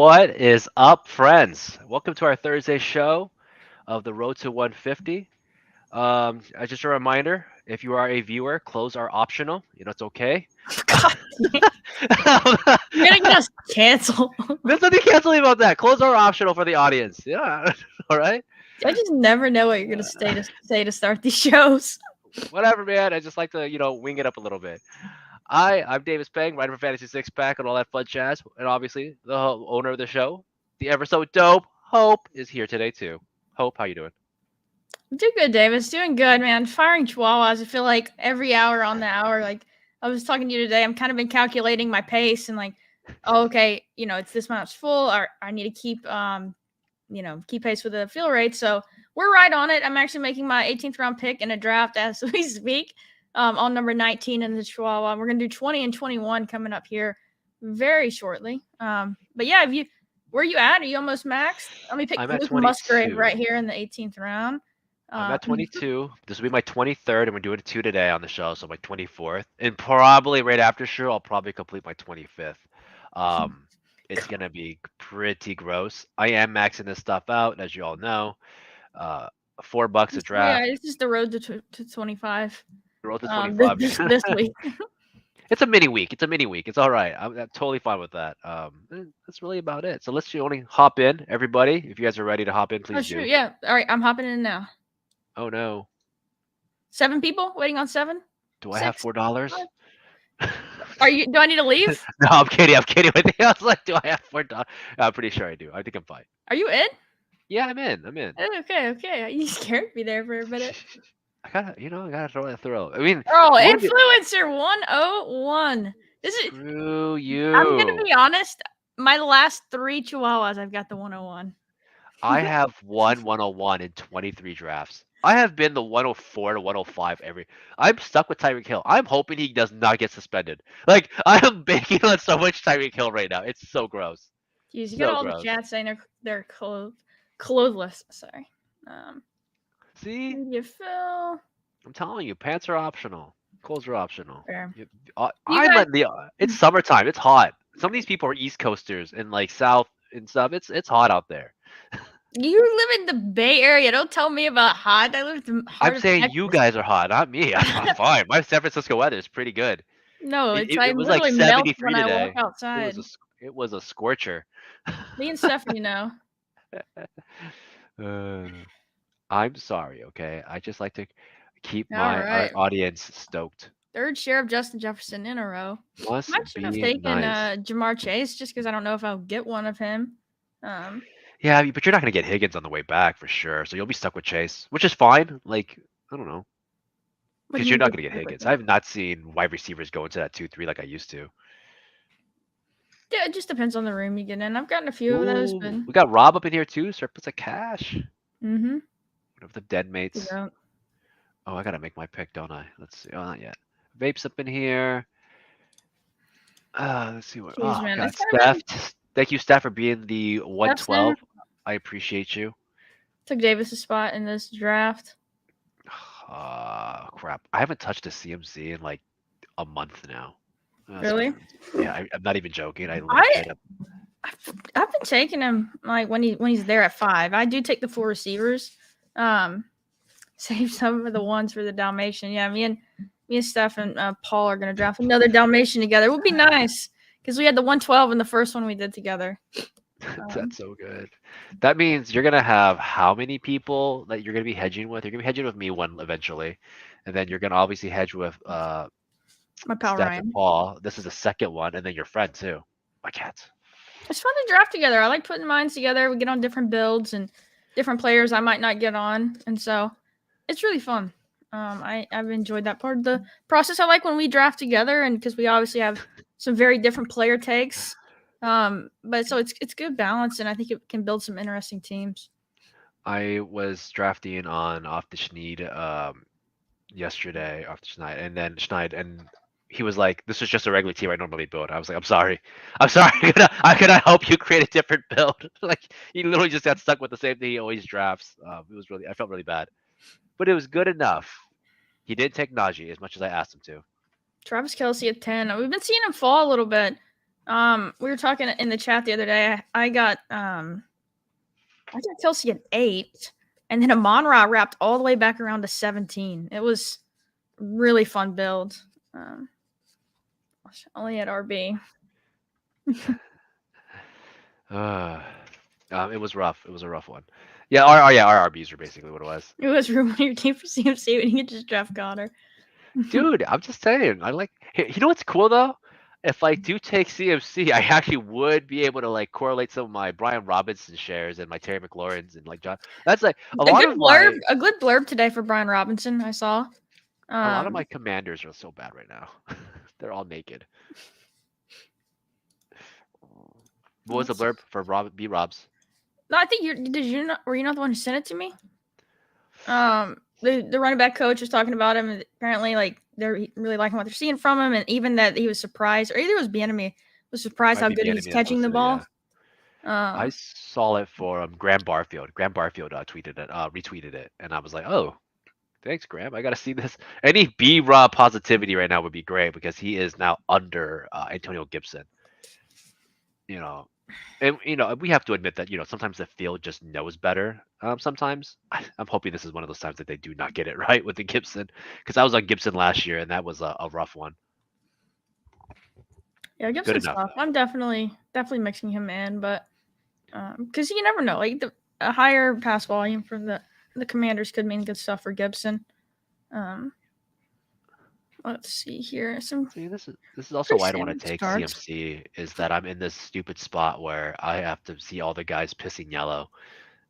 What is up, friends? Welcome to our Thursday show of the Road to 150. Just a reminder, if you are a viewer, clothes are optional. It's okay. God, you're gonna get us canceled. There's nothing canceling about that. Clothes are optional for the audience. Yeah. All right. I just never know what you're gonna say to start these shows. Whatever, man. I just like to, wing it up a little bit. I'm Davis Peng, writer for Fantasy Six Pack and all that fun jazz, and obviously the owner of the show, the ever so dope Hope, is here today too. Hope, how you doing? Do good, Davis. Doing good, man. Firing chihuahuas. I feel like every hour on the hour. Like I was talking to you today. I'm kind of been calculating my pace and like, oh, okay, it's this much full. Or I need to keep keep pace with the fill rate. So we're right on it. I'm actually making my 18th round pick in a draft as we speak. On number 19 in the Chihuahua. We're gonna do 20 and 21 coming up here very shortly. But yeah, where you at? Are you almost maxed? Let me pick I'm at Luke Musgrave 22. right here in the 18th round. I'm at 22. This will be my 23rd, and we're doing two today on the show, so my 24th, and probably right after show, I'll probably complete my 25th. It's gonna be pretty gross. I am maxing this stuff out, as you all know. $4 a draft. Yeah, it's just the road to 25. Road to 25. This week. It's a mini week. It's all right. I'm totally fine with that. That's really about it. So let's only hop in, everybody. If you guys are ready to hop in, please do. Yeah. All right, I'm hopping in now. Oh no. 7 people waiting on 7. Do I have $4? Do I need to leave? No, I'm kidding with you. I was like, do I have $4? I'm pretty sure I do. I think I'm fine. Are you in? Yeah, I'm in. Okay. You scared me there for a minute. I gotta throw that throw. I mean, influencer 101. Screw you. I'm gonna be honest. My last 3 chihuahuas, I've got the 101. I have won 101 in 23 drafts. I have been the 104 to 105 I'm stuck with Tyreek Hill. I'm hoping he does not get suspended. Like, I am banking on so much Tyreek Hill right now. It's so gross. Jeez, you got all the chat saying they're clothless. Sorry. See? You feel. I'm telling you, pants are optional. Clothes are optional. Fair. It's summertime. It's hot. Some of these people are East Coasters and like South and stuff. It's hot out there. You live in the Bay Area. Don't tell me about hot. I live in the heart I'm saying Texas. you guys are hot, not me. I'm fine. My San Francisco weather is pretty good. No, it was like 73 when today. I walk outside. It was a scorcher. Me and Stephanie know. I'm sorry, okay? I just like to keep my audience stoked. 3rd share of Justin Jefferson in a row. Must I should have taken Jamar Chase just because I don't know if I'll get one of him. Yeah, but you're not going to get Higgins on the way back for sure. So you'll be stuck with Chase, which is fine. Like, I don't know. Because you're not going to get Higgins. I have not seen wide receivers go into that 2-3 like I used to. Yeah, it just depends on the room you get in. I've gotten a few of those. But... We got Rob up in here too. Surplus of cash. Mm-hmm. What of the dead mates? Yeah. Oh, I got to make my pick, don't I? Let's see. Oh, not yet. Vape's up in here. Let's see what. Jeez, man. God, Steph. Thank you, Steph, for being the 112. I appreciate you. Took Davis's spot in this draft. Crap. I haven't touched a CMC in like a month now. Really? Yeah, I'm not even joking. I've been taking him like when he's there at 5. I do take the 4 receivers. Save some of the ones for the Dalmatian. Yeah, me and Steph and Paul are gonna draft another Dalmatian together. It would be nice because we had the 112 in the first one we did together. That's so good. That means you're gonna have how many people that you're gonna be hedging with? You're gonna be hedging with me one eventually, and then you're gonna obviously hedge with my pal Steph Ryan. and Paul. This is the second one, and then your friend too. My cats. It's fun to draft together. I like putting mines together. We get on different builds and different players I might not get on, and so it's really fun. I've enjoyed that part of the process. I like when we draft together, and because we obviously have some very different player takes. But so it's good balance, and I think it can build some interesting teams. I was drafting on off the Schneid yesterday, off the Schneid, and then Schneid, and he was like, "This is just a regular team I normally build." I was like, "I'm sorry. Could I help you create a different build?" Like he literally just got stuck with the same thing he always drafts. I felt really bad, but it was good enough. He did take Najee as much as I asked him to. Travis Kelce at 10. We've been seeing him fall a little bit. We were talking in the chat the other day. I got Kelsey at 8, and then Amon-Ra wrapped all the way back around to 17. It was really fun build. Only at RB. Uh, it was rough. It was a rough one. Yeah, our RBs are basically what it was. It was ruining your team for CMC when you could just draft Connor. Dude, I'm just saying. Hey, you know what's cool though? If I do take CMC, I actually would be able to like correlate some of my Brian Robinson shares and my Terry McLaurin's and like John. That's like A good blurb today for Brian Robinson. I saw. a lot of my commanders are so bad right now. They're all naked. What was the blurb for B Robs? No, I think were you not the one who sent it to me? The running back coach was talking about him, and apparently, like, they're really liking what they're seeing from him, and even that he was surprised, or either it was Bienemy was surprised Might how be good he's Bieniemy catching the posted it, ball. yeah. I saw it for Graham Barfield. Graham Barfield tweeted it, retweeted it, and I was like, oh, thanks, Graham. I gotta see this. Any B Rob positivity right now would be great because he is now under Antonio Gibson. You know, and we have to admit that sometimes the field just knows better. Sometimes I'm hoping this is one of those times that they do not get it right with the Gibson, because I was on Gibson last year and that was a rough one. Yeah, Gibson's tough. I'm definitely mixing him in, but because you never know, like a higher pass volume from the Commanders could mean good stuff for Gibson. Let's see here. This is also why I don't want to take CMC, is that I'm in this stupid spot where I have to see all the guys pissing yellow,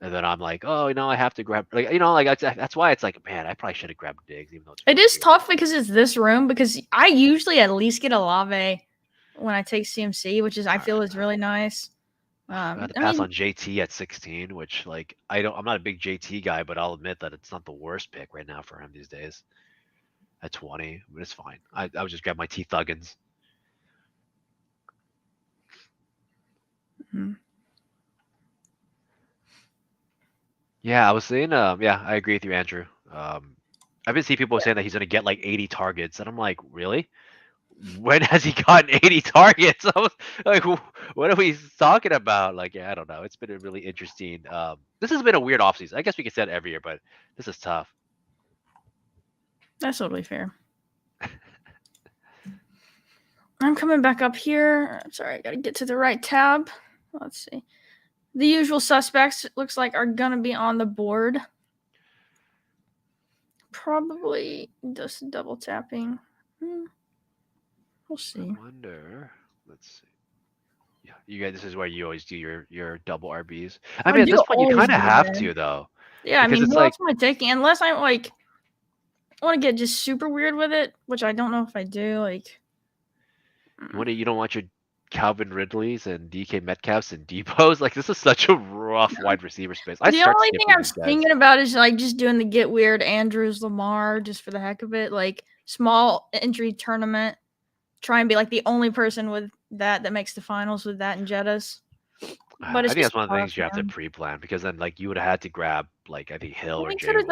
and then I'm like, oh, I have to grab, that's why it's like, man, I probably should have grabbed Diggs, even though it is tough because it's this room, because I usually at least get Olave when I take CMC, which is I feel is really nice. I had to pass on JT at 16, which I'm not a big JT guy, but I'll admit that it's not the worst pick right now for him these days. At 20, but it's fine. I would just grab my T Thuggins. Mm-hmm. Yeah, I was saying, yeah, I agree with you, Andrew. I've been seeing people saying that he's gonna get like 80 targets, and I'm like, really? When has he gotten 80 targets? I was like, what are we talking about? Like, yeah, I don't know. It's been a really interesting. This has been a weird offseason. I guess we could say it every year, but this is tough. That's totally fair. I'm coming back up here. Sorry, I gotta get to the right tab. Let's see. The usual suspects looks like are gonna be on the board. Probably just double tapping. We'll see. I wonder. Let's see. Yeah, you guys. This is where you always do your double RBs. I mean, at this point, you kind of have to, though. Yeah, I mean, who else am I taking? Unless I want to get just super weird with it, which I don't know if I do. Like, you don't want your Calvin Ridleys and DK Metcalfs and Depots? Like, this is such a rough wide receiver space. The only thing I'm thinking about is like just doing the get weird Andrews Lamar just for the heck of it, like small entry tournament. Try and be like the only person with that makes the finals with that and Jettas. But I think that's one of the things you have to pre-plan, because then like you would have had to grab like I think Hill or Jay. I've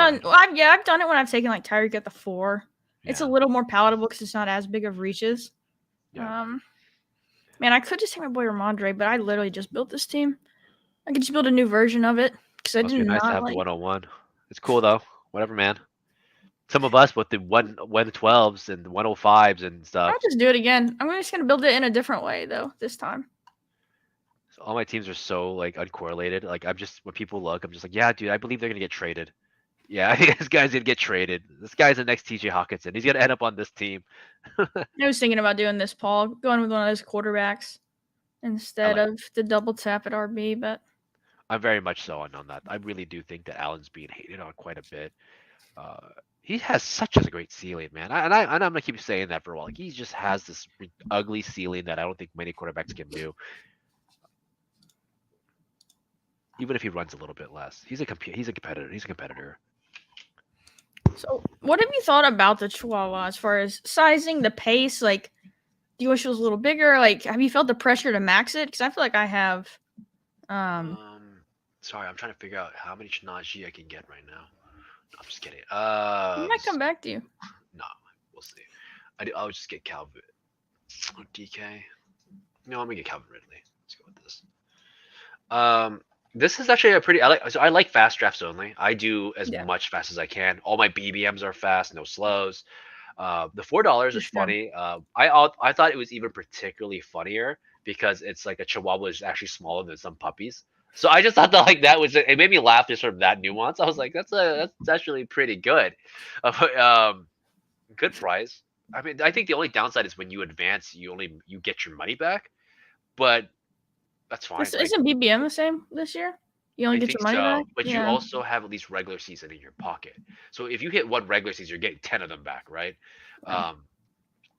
done it when I've taken like Tyreek at the 4. Yeah. It's a little more palatable because it's not as big of reaches. Yeah. Man, I could just take my boy Ramondre, but I literally just built this team. I could just build a new version of it because I didn't. Nice to have the 101. It's cool though. Whatever, man. Some of us with the 112s and 105s and stuff. I'll just do it again. I'm just gonna build it in a different way though this time. So all my teams are so like uncorrelated. Like when people look, I'm just like, yeah, dude, I believe they're gonna get traded. Yeah, I think this guy's gonna get traded. This guy's the next TJ Hawkinson. He's gonna end up on this team. I was thinking about doing this, Paul, going with one of those quarterbacks instead of the double tap at RB, but I'm very much so on that. I really do think that Allen's being hated on quite a bit. He has such a great ceiling, man. I'm gonna keep saying that for a while. Like, he just has this ugly ceiling that I don't think many quarterbacks can do. Even if he runs a little bit less, he's a competitor. So, what have you thought about the Chihuahua as far as sizing, the pace? Like, do you wish it was a little bigger? Like, have you felt the pressure to max it? Because I feel like I have. Sorry, I'm trying to figure out how many Najee I can get right now. No, I'm just kidding. He might come back to you. No, we'll see. I'll just get Calvin. DK. No, I'm gonna get Calvin Ridley. Let's go with this. Um, this is actually a pretty. I like fast drafts only. I do as Yeah, much fast as I can. All my BBMs are fast, no slows. The $4 for is sure. funny. I thought it was even particularly funnier because it's like a Chihuahua is actually smaller than some puppies. So I just thought that like that was it made me laugh just from that nuance. I was like, that's actually pretty good. Good price. I mean, I think the only downside is when you advance, you get your money back, but that's fine. This Like isn't BBM the same this year. You only I get your think money back. so, but you Yeah. also have at least regular season in your pocket. So if you hit one regular season, you're getting 10 of them back, right? Yeah. Um,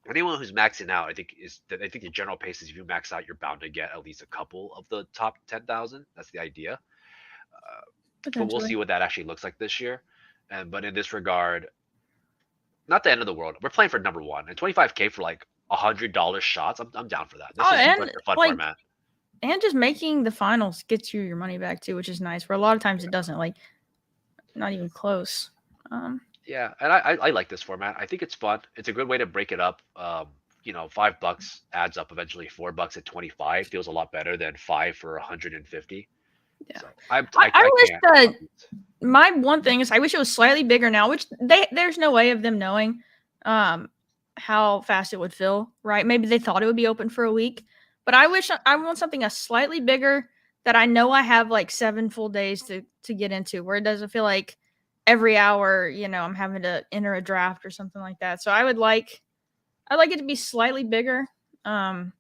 anyone who's maxing out, I think the general pace is if you max out, you're bound to get at least a couple of the top 10,000. That's the idea. Uh, but we'll Potentially. see what that actually looks like this year. And but in this regard, not the end of the world. We're playing for number one and 25K for like $100 shots. I'm down for that. This Oh, is such and a fun like, format. and just making the finals gets you your money back too, which is nice. Where a lot of times it doesn't. Like, not even close. Um, Yeah, and I like this format. I think it's fun. It's a good way to break it up. $5 adds up eventually. $4 at 25 feels a lot better than five for 150. yeah. So I I wish can't. that my one thing is I wish it was slightly bigger now, which there's no way of them knowing um how fast it would fill, right? Maybe they thought it would be open for a week, but I want something a slightly bigger that I know I have like 7 full days to get into, where it doesn't feel like every hour, I'm having to enter a draft or something like that. So I'd like it to be slightly bigger. Um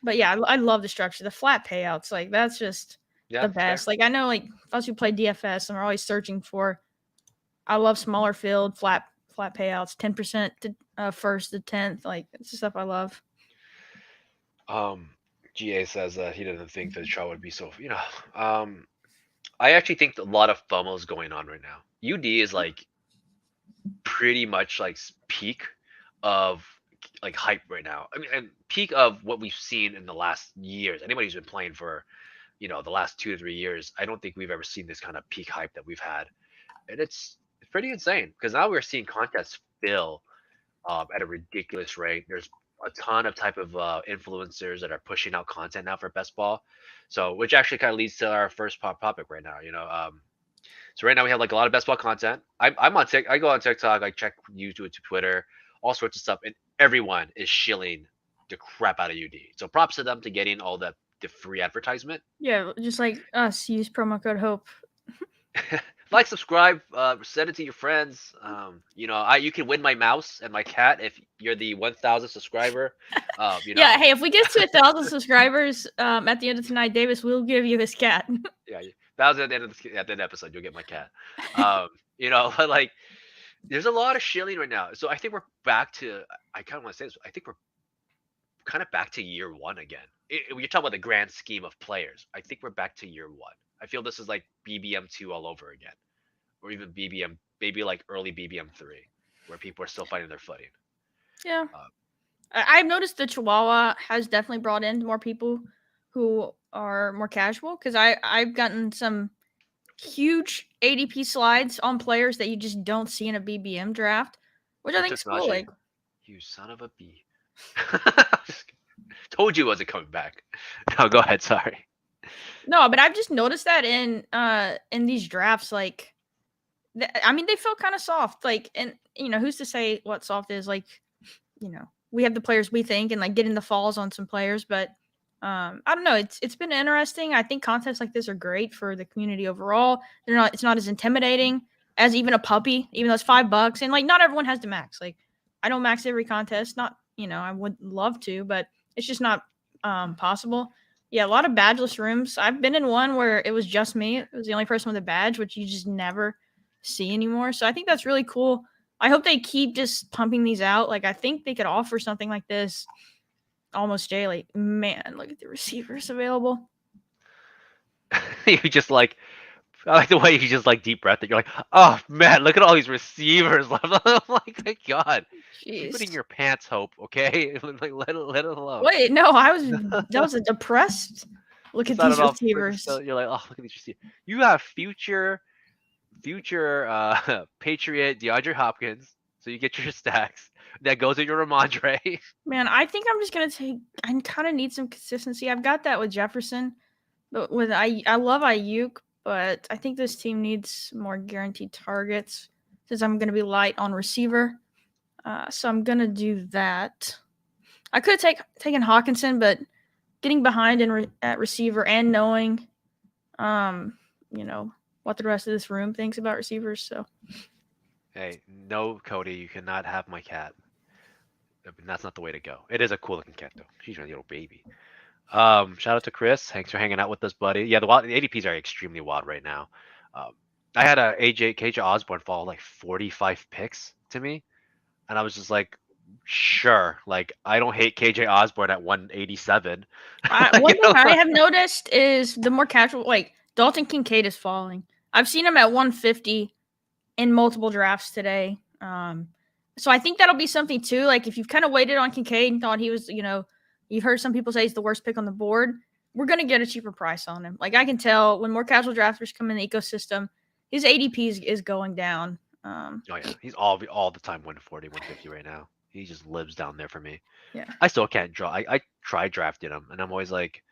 but yeah, I love the structure. The flat payouts, like that's just Yeah, the fair. best. Like I know, like us who play DFS, and we're always searching for. I love smaller field, flat payouts, 10% to first to 10th. Like it's the stuff I love. Um, GA says that he doesn't think the show would be so. I actually think a lot of FOMO is going on right now. UD is like pretty much like peak of like hype right now. I mean, and peak of what we've seen in the last years. Anybody who's been playing for the last 2 to 3 years, I don't think we've ever seen this kind of peak hype that we've had, and it's pretty insane because now we're seeing contests fill at a ridiculous rate. There's a ton of type of influencers that are pushing out content now for best ball, so which actually kind of leads to our first pop topic right now. So right now we have like a lot of best ball content. I'm on I go on TikTok, I check YouTube to Twitter, all sorts of stuff, and everyone is shilling the crap out of UD. So props to them to getting all the free advertisement. Yeah, just like us, use promo code HOPE. Like, subscribe, send it to your friends. You can win my mouse and my cat if you're the 1,000 subscriber. Yeah, hey, if we get to 1,000 subscribers at the end of tonight, Davis will give you his cat. Yeah, 1,000 at the end of the episode, you'll get my cat. But like, there's a lot of shilling right now. So I think we're back to. I kind of want to say this. I think we're kind of back to year one again. You're talking about the grand scheme of players. I think we're back to year one. I feel this is like BBM 2 all over again, or even BBM, maybe like early BBM 3, where people are still finding their footing. Yeah. Uh, I've noticed the Chihuahua has definitely brought in more people who are more casual, because I've gotten some huge ADP slides on players that you just don't see in a BBM draft, which I who think took is cool. Najee? Like, You son of a bee. Told you it wasn't coming back. No, go ahead. Sorry. no, but I've just noticed that in these drafts, like, I mean, they feel kind of soft. Like, and who's to say what soft is? Like, we have the players we think, and like getting the falls on some players, but I don't know. It's been interesting. I think contests like this are great for the community overall. It's not as intimidating as even a puppy, even though it's $5, and like not everyone has to max. Like, I don't max every contest. Not, I would love to, but it's just not possible. Yeah, a lot of badgeless rooms. I've been in one where it was just me. It was the only person with a badge, which you just never see anymore. So I think that's really cool. I hope they keep just pumping these out. Like, I think they could offer something like this almost daily. Man, look at the receivers available. You just like. I like the way you just like deep breath it. You're like, oh man, look at all these receivers left. I'm like, thank God. Keep it in Jeez. your pants, Hope. Okay, like let it alone. Wait, no, that was a depressed look Just at not these enough. Just, receivers. you're like, oh, look at these receivers. You have future Patriot DeAndre Hopkins. So you get your stacks. That goes in your Ramondre. Man, I think I'm just gonna take. I kind of need some consistency. I've got that with Jefferson, but with I love Ayuk, but I think this team needs more guaranteed targets since I'm gonna be light on receiver. So I'm gonna do that. I could have taken Hawkinson, but getting behind at receiver and knowing, um, you know what the rest of this room thinks about receivers. So Hey, no, Cody, you cannot have my cat. I mean, that's not the way to go. It is a cool looking cat though. She's a little baby. Shout out to Chris. Thanks for hanging out with us, buddy. Yeah, the ADPs are extremely wild right now. Um, I had a KJ Osborne fall like 45 picks to me, and I was just like, sure. Like, I don't hate KJ Osborne at 187. one You thing know? I have noticed is the more casual, like Dalton Kincaid is falling. I've seen him at 150 in multiple drafts today. So I think that'll be something too. Like if you've kind of waited on Kincaid and thought he was, you've heard some people say he's the worst pick on the board. We're gonna get a cheaper price on him. Like I can tell when more casual drafters come in the ecosystem, his ADP is going down. Oh yeah, he's all the time 140, 150 right now. He just lives down there for me. Yeah. I still can't draw. I try drafting him, and I'm always like,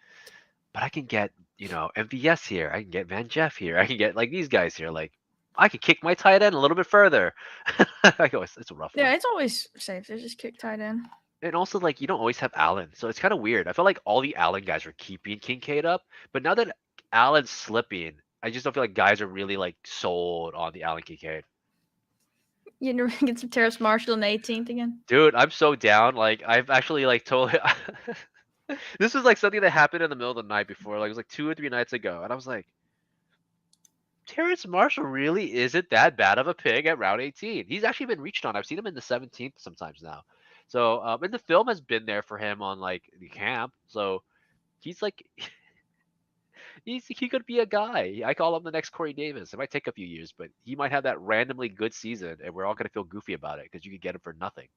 but I can get, MVS here. I can get Van Jeff here. I can get like these guys here. Like I could kick my tight end a little bit further. I go, it's a rough Yeah, one. it's always safe. There's just kick tight end. And also like you don't always have Allen, so it's kind of weird. I feel like all the Allen guys are keeping Kincaid up, but now that Allen's slipping, I just don't feel like guys are really like sold on the Allen Kincaid. You know, get some Terrace Marshall in the 18th again. Dude, I'm so down. Like I've actually like totally. This was like something that happened in the middle of the night before. Like it was like 2 or 3 nights ago, and I was like, Terrence Marshall really isn't that bad of a pick at round 18. He's actually been reached on. I've seen him in the 17th sometimes now. So, and the film has been there for him on like the camp. So he's like, he could be a guy. I call him the next Corey Davis. It might take a few years, but he might have that randomly good season, and we're all gonna feel goofy about it because you could get him for nothing.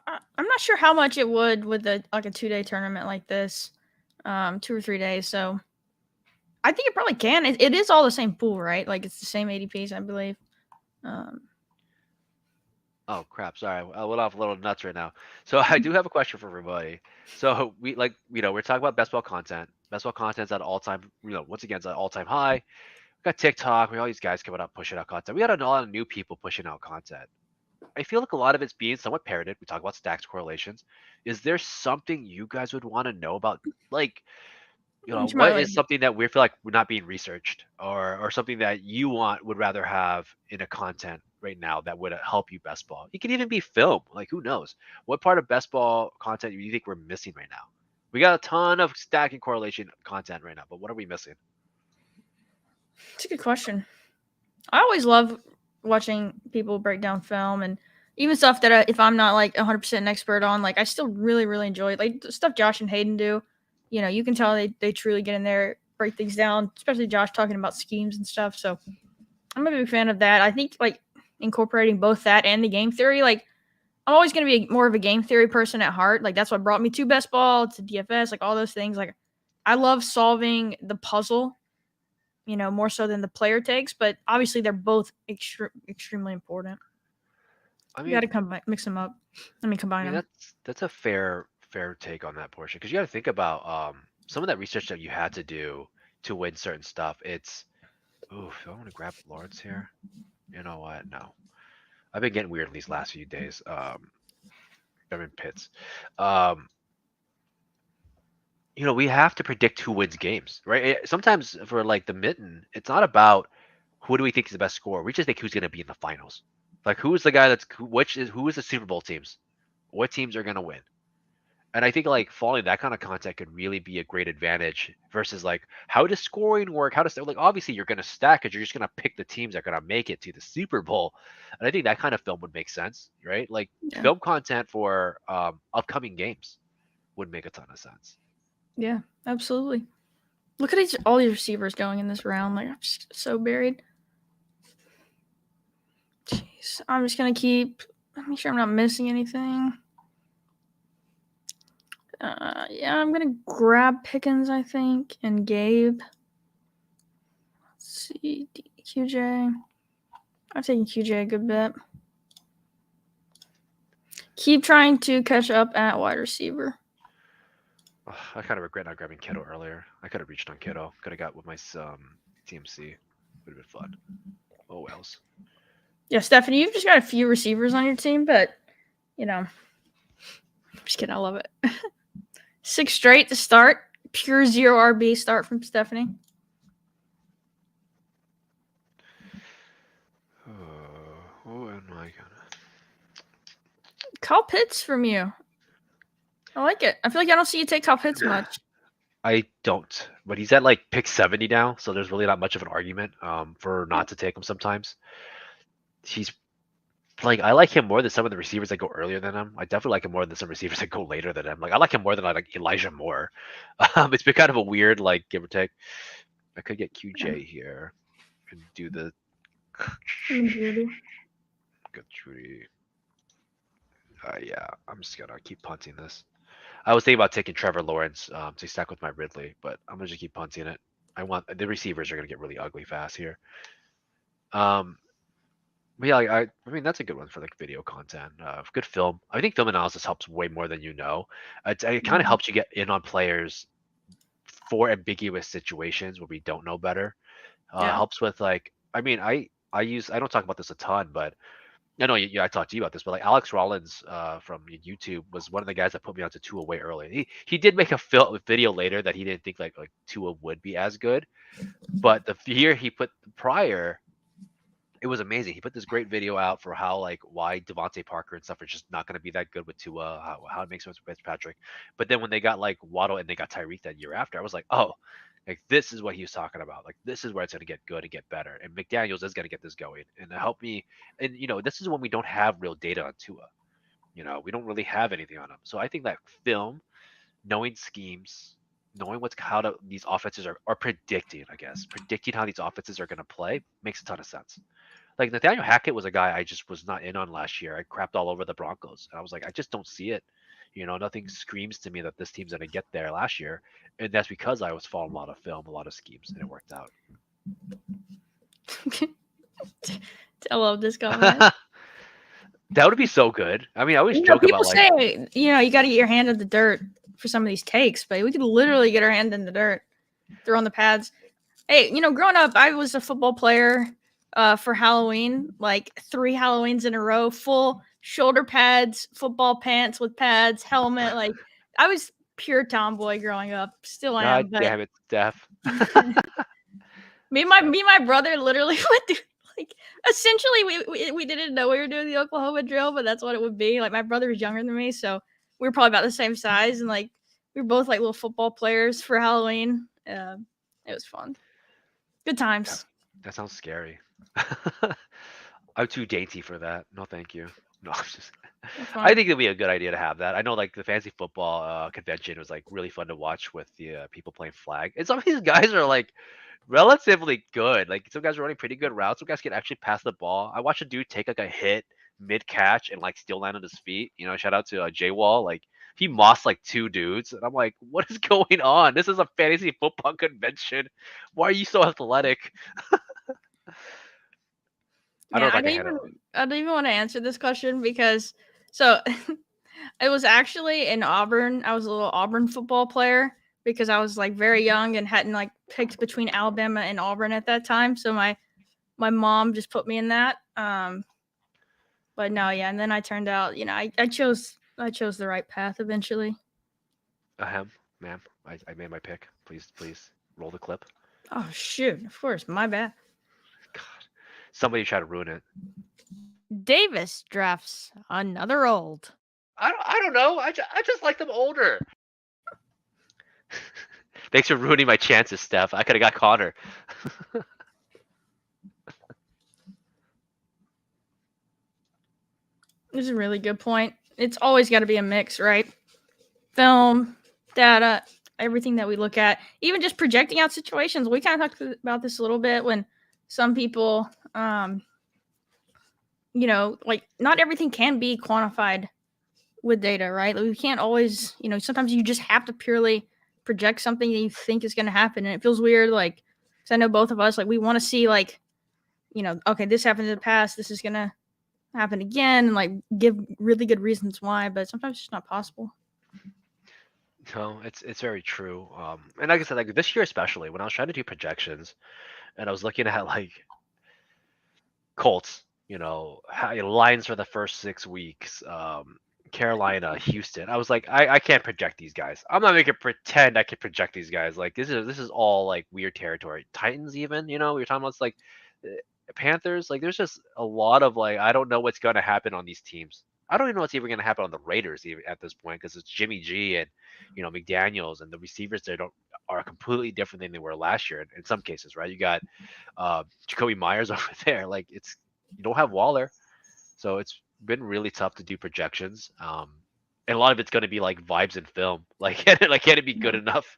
I'm not sure how much it would with a 2-day tournament like this, 2 or 3 days. So I think it probably can. It is all the same pool, right? Like it's the same ADPs, I believe. Um, Oh crap! Sorry, I went off a little nuts right now. So I do have a question for everybody. So we like, we're talking about best ball content. Best ball content's at all time, once again, it's at all time high. We got TikTok. We got all these guys coming up pushing out content. We got a lot of new people pushing out content. I feel like a lot of it's being somewhat parroted. We talk about stacks correlations. Is there something you guys would want to know about, like, what is something that we feel like we're not being researched, or something that you would rather have in a content right now that would help you best ball? It could even be film. Like who knows? What part of best ball content do you think we're missing right now? We got a ton of stack and correlation content right now, but what are we missing? It's a good question. I always love watching people break down film and even stuff that if I'm not like 100% an expert on, like I still really, really enjoy it. Like the stuff Josh and Hayden do. You can tell they truly get in there, break things down, especially Josh talking about schemes and stuff. So I'm a big fan of that. I think like incorporating both that and the game theory, like I'm always going to be more of a game theory person at heart. Like that's what brought me to best ball, to DFS, like all those things. Like I love solving the puzzle, more so than the player takes. But obviously, they're both extremely important. I You got mean, to mix them up. Let me I combine mean them. that's a fair take on that portion, because you got to think about some of that research that you had to do to win certain stuff. It's, oof, do I want to grab Lawrence here? You know what? No. I've been getting weird these last few days. I'm in pits. Um, we have to predict who wins games, right? Sometimes for like the mitten, it's not about who do we think is the best scorer. We just think who's going to be in the finals. Like who's the guy who is the Super Bowl teams? What teams are going to win? And I think like following that kind of content could really be a great advantage versus like how does scoring work? How does like obviously you're gonna stack because you're just gonna pick the teams that are gonna make it to the Super Bowl. And I think that kind of film would make sense, right? Like Yeah. film content for upcoming games would make a ton of sense. Yeah, absolutely. Look at all these receivers going in this round. Like I'm just so buried. Jeez, I'm just gonna make sure I'm not missing anything. Yeah, I'm gonna grab Pickens, I think, and Gabe. Let's see, QJ. I'm taking QJ a good bit. Keep trying to catch up at wide receiver. Ugh, I kind of regret not grabbing Kittle earlier. I could have reached on Kittle. Could have got with my TMC. Would have been fun. Oh wells. Yeah, Stephanie, you've just got a few receivers on your team, but I'm just kidding. I love it. 6 straight to start. Pure 0 RB start from Stephanie. Who am I gonna? Kyle Pitts from you. I like it. I feel like I don't see you take Kyle Pitts much. I don't, but he's at like pick 70 now, so there's really not much of an argument for not to take him sometimes. He's like I like him more than some of the receivers that go earlier than him. I definitely like him more than some receivers that go later than him. Like I like him more than I like Elijah Moore. It's been kind of a weird like give or take. I could get QJ here and do the Judy. good Judy. Yeah, I'm just gonna keep punting this. I was thinking about taking Trevor Lawrence to stack with my Ridley, but I'm gonna just keep punting it. I want the receivers are gonna get really ugly fast here. But yeah, I mean that's a good one for like video content. Good film. I think film analysis helps way more than you know. It kind of helps you get in on players for ambiguous situations where we don't know better. Yeah. Helps with like I mean I don't talk about this a ton, but I know I talked to you about this, but like Alex Rollins from YouTube was one of the guys that put me onto Tua way early. He did make a video later that he didn't think like Tua would be as good, but the year he put prior, it was amazing. He put this great video out for how like why Devontae Parker and stuff are just not going to be that good with Tua, how it makes sense with Fitzpatrick. But then when they got like Waddle and they got Tyreek that year after, I was like, oh, like this is what he was talking about. Like this is where it's going to get good and get better. And McDaniels is going to get this going and to help me. And this is when we don't have real data on Tua. We don't really have anything on him. So I think that film, knowing schemes, knowing how these offenses are predicting, I guess, predicting how these offenses are going to play makes a ton of sense. Like Nathaniel Hackett was a guy I just was not in on last year. I crapped all over the Broncos. And I was like, I just don't see it. Nothing screams to me that this team's going to get there last year. And that's because I was following a lot of film, a lot of schemes, and it worked out. I love this comment. That would be so good. I mean, I always joke people about like say, you got to get your hand in the dirt for some of these takes, but we could literally get our hand in the dirt, throw on the pads. Hey, growing up, I was a football player for Halloween, like 3 Halloweens in a row, full shoulder pads, football pants with pads, helmet. Like I was pure tomboy growing up. Still am. God damn it, Steph. me and my brother literally went through like essentially we didn't know we were doing the Oklahoma drill, but that's what it would be. Like my brother was younger than me, so we were probably about the same size, and like we were both like little football players for Halloween. It was fun. Good times. That sounds scary. I'm too dainty for that. No, thank you. No, I'm just. I think it'd be a good idea to have that. I know, like the fantasy football convention was like really fun to watch with the people playing flag, and some of these guys are like relatively good. Like some guys are running pretty good routes. Some guys can actually pass the ball. I watched a dude take like a hit mid catch and like still land on his feet. Shout out to J Wall. Like he mossed like 2 dudes, and I'm like, what is going on? This is a fantasy football convention. Why are you so athletic? I don't even want to answer this question because it was actually in Auburn. I was a little Auburn football player because I was like very young and hadn't like picked between Alabama and Auburn at that time. So my mom just put me in that. But no, yeah, and then I turned out, I chose the right path eventually. Ma'am, I made my pick. Please roll the clip. Oh shoot! Of course, my bad. God, somebody tried to ruin it. Davis drafts another old. I don't know. I just like them older. Thanks for ruining my chances, Steph. I could have got Connor. This is a really good point. It's always got to be a mix, right? Film, data, everything that we look at, even just projecting out situations. We kind of talked about this a little bit when some people, like not everything can be quantified with data, right? Like we can't always, sometimes you just have to purely project something that you think is going to happen. And it feels weird, like, because I know both of us, like, we want to see, like, okay, this happened in the past. This is going to happen again and like give really good reasons why, but sometimes it's just not possible. No, it's very true. And like I said, like this year especially, when I was trying to do projections and I was looking at like Colts, lines for the first 6 weeks, Carolina, Houston. I was like, I can't project these guys. I'm not making pretend I can project these guys. Like this is all like weird territory. Titans, even, we were talking about it's like uh, Panthers. Like there's just a lot of like I don't know what's going to happen on these teams. I don't even know what's even going to happen on the Raiders even at this point because it's Jimmy G and McDaniels and the receivers there don't are completely different than they were last year in some cases, right? You got Jacoby Myers over there. Like it's you don't have Waller, so it's been really tough to do projections. And a lot of it's going to be like vibes and film. Like can it be good enough?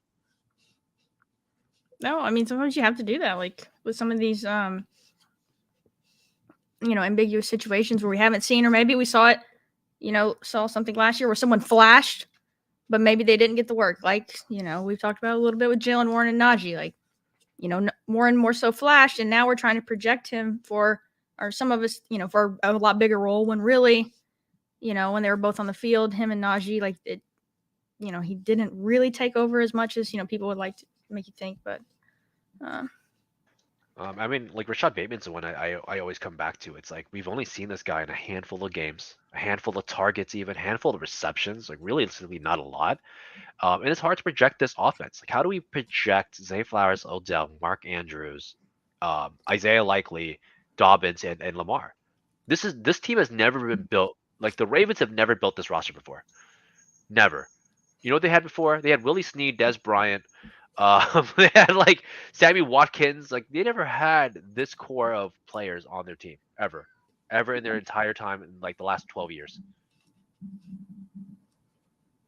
No, I mean sometimes you have to do that, like with some of these ambiguous situations where we haven't seen, or maybe we saw it, saw something last year where someone flashed, but maybe they didn't get the work. Like, we've talked about a little bit with Jalen Warren and Najee. Like, more and more so flashed, and now we're trying to project him for, or some of us, for a lot bigger role when really, when they were both on the field, him and Najee, like it, he didn't really take over as much as, people would like to make you think. But uh, I mean, like Rashad Bateman's the one I always come back to. It's like we've only seen this guy in a handful of games, a handful of targets, even a handful of receptions. Like really, it's really not a lot. And it's hard to project this offense. Like, how do we project Zay Flowers, Odell, Mark Andrews, Isaiah Likely, Dobbins, and Lamar? This team has never been built. Like the Ravens have never built this roster before. Never. You know what they had before? They had Willie Snead, Des Bryant. They had like Sammy Watkins. Like they never had this core of players on their team ever in their entire time in like the last 12 years.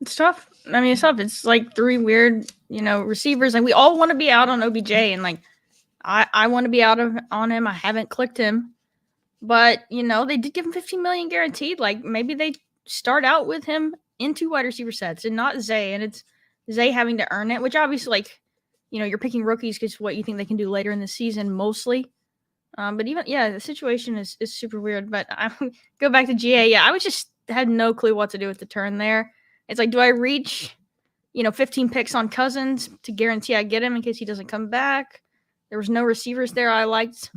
it's tough. I mean, it's tough. It's like three weird, receivers, and we all want to be out on OBJ, and like I want to be out of on him. I haven't clicked him, but they did give him 15 million guaranteed. Like maybe they start out with him in two wide receiver sets and not Zay, and it's Zay having to earn it. Which obviously, like, you're picking rookies because what you think they can do later in the season mostly. But even the situation is super weird. But I go back to GA. Yeah, I was just had no clue what to do with the turn there. It's like, do I reach 15 picks on Cousins to guarantee I get him in case he doesn't come back? There was no receivers there I liked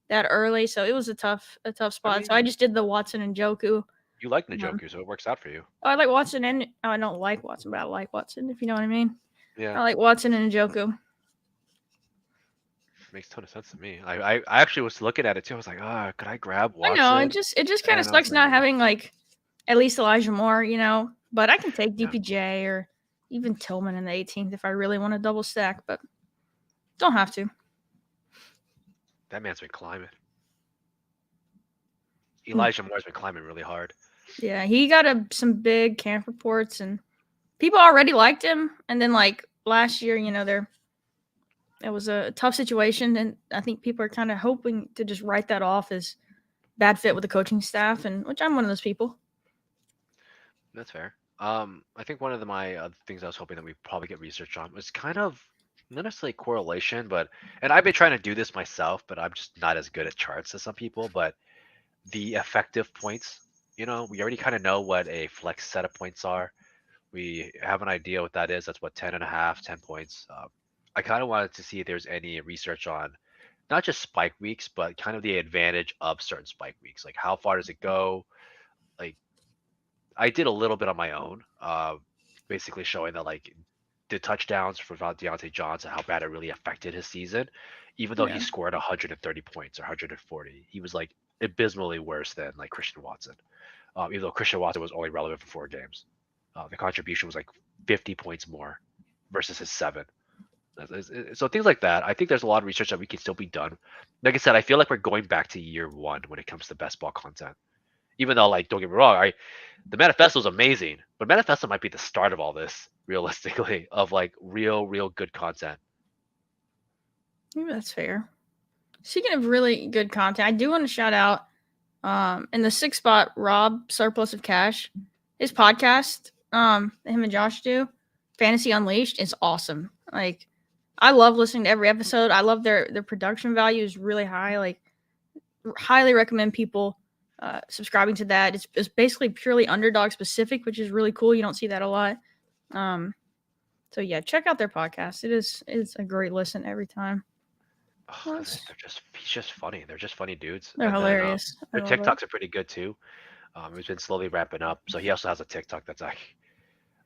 that early, so it was a tough I spot. So I mean, just did the Watson and Joku. you like Um, Njoku, so it works out for you. I like Watson, and I don't like Watson, but I like Watson, if you know what I mean. Yeah, I like Watson and Joku. makes a ton of sense to me. I actually was looking at it too. I was like, could I grab I know it Watson? just kind of And I was sucks like, not having like at least Elijah Moore, But I can take yeah, DPJ or even Tillman in the 18th if I really want to double stack, but don't have to. that man's been climbing. Hmm. Elijah Moore's been climbing really hard. Yeah, he got some big camp reports, and people already liked him. And then like last year, it was a tough situation, and I think people are kind of hoping to just write that off as bad fit with the coaching staff, and which I'm one of those people. That's fair. I think one of my things I was hoping that we probably get research on was kind of not necessarily correlation, but and I've been trying to do this myself, but I'm just not as good at charts as some people. But the effective points, we already kind of know what a flex setup points are. We have an idea what that is. That's what 10 and a half, 10 points. I kind of wanted to see if there's any research on not just spike weeks, but kind of the advantage of certain spike weeks. Like how far does it go? Like I did a little bit on my own, basically showing that like the touchdowns for Deontay Johnson, how bad it really affected his season, even though he Yeah, scored 130 points or 140, he was like abysmally worse than like Christian Watson. Even though Christian Watson was only relevant for 4 games, the contribution was like 50 points more versus his seven. So things like that, I think there's a lot of research that we can still be done. Like I said, I feel like we're going back to year one when it comes to best ball content. Even though, like, don't get me wrong, the manifesto is amazing, but manifesto might be the start of all this, realistically, of like real good content. maybe that's fair. Speaking of really good content, I do want to shout out in the sixth spot, Rob Surplus of Cash. His podcast, him and Josh do, Fantasy Unleashed, is awesome. Like, I love listening to every episode. I love their production value is really high. Like, highly recommend people subscribing to that. It's basically purely Underdog specific, which is really cool. You don't see that a lot. So yeah, check out their podcast. It's a great listen every time. Oh, he's just funny. They're just funny dudes. They're And then hilarious. I their love it. TikToks are pretty good too. He's been slowly ramping up. So he also has a TikTok that's like,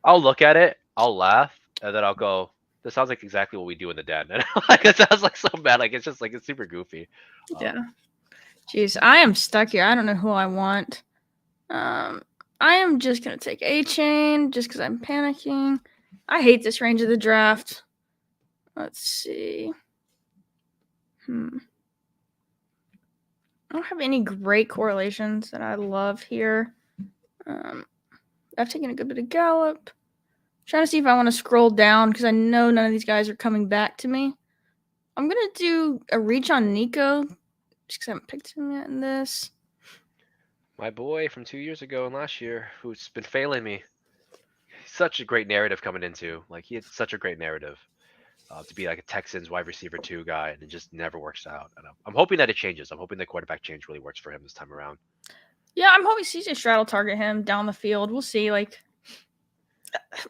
I'll look at it, I'll laugh, and then I'll go, this sounds like exactly what we do in the den. And like it sounds like so bad. Like it's just like it's super goofy. Yeah. Jeez, I am stuck here. I don't know who I want. I am just gonna take A chain just because I'm panicking. I hate this range of the draft. Let's see. I don't have any great correlations that I love here. I've taken a good bit of Gallup. Trying to see if I want to scroll down because I know none of these guys are coming back to me. I'm gonna do a reach on Nico just because I haven't picked him yet in this. My boy from 2 years ago and last year, who's been failing me. Such a great narrative coming into. Like he had such a great narrative to be like a Texans wide receiver 2 guy, and it just never works out. And I'm hoping that it changes. I'm hoping the quarterback change really works for him this time around. Yeah, I'm hoping CJ Stroud will target him down the field. We'll see. Like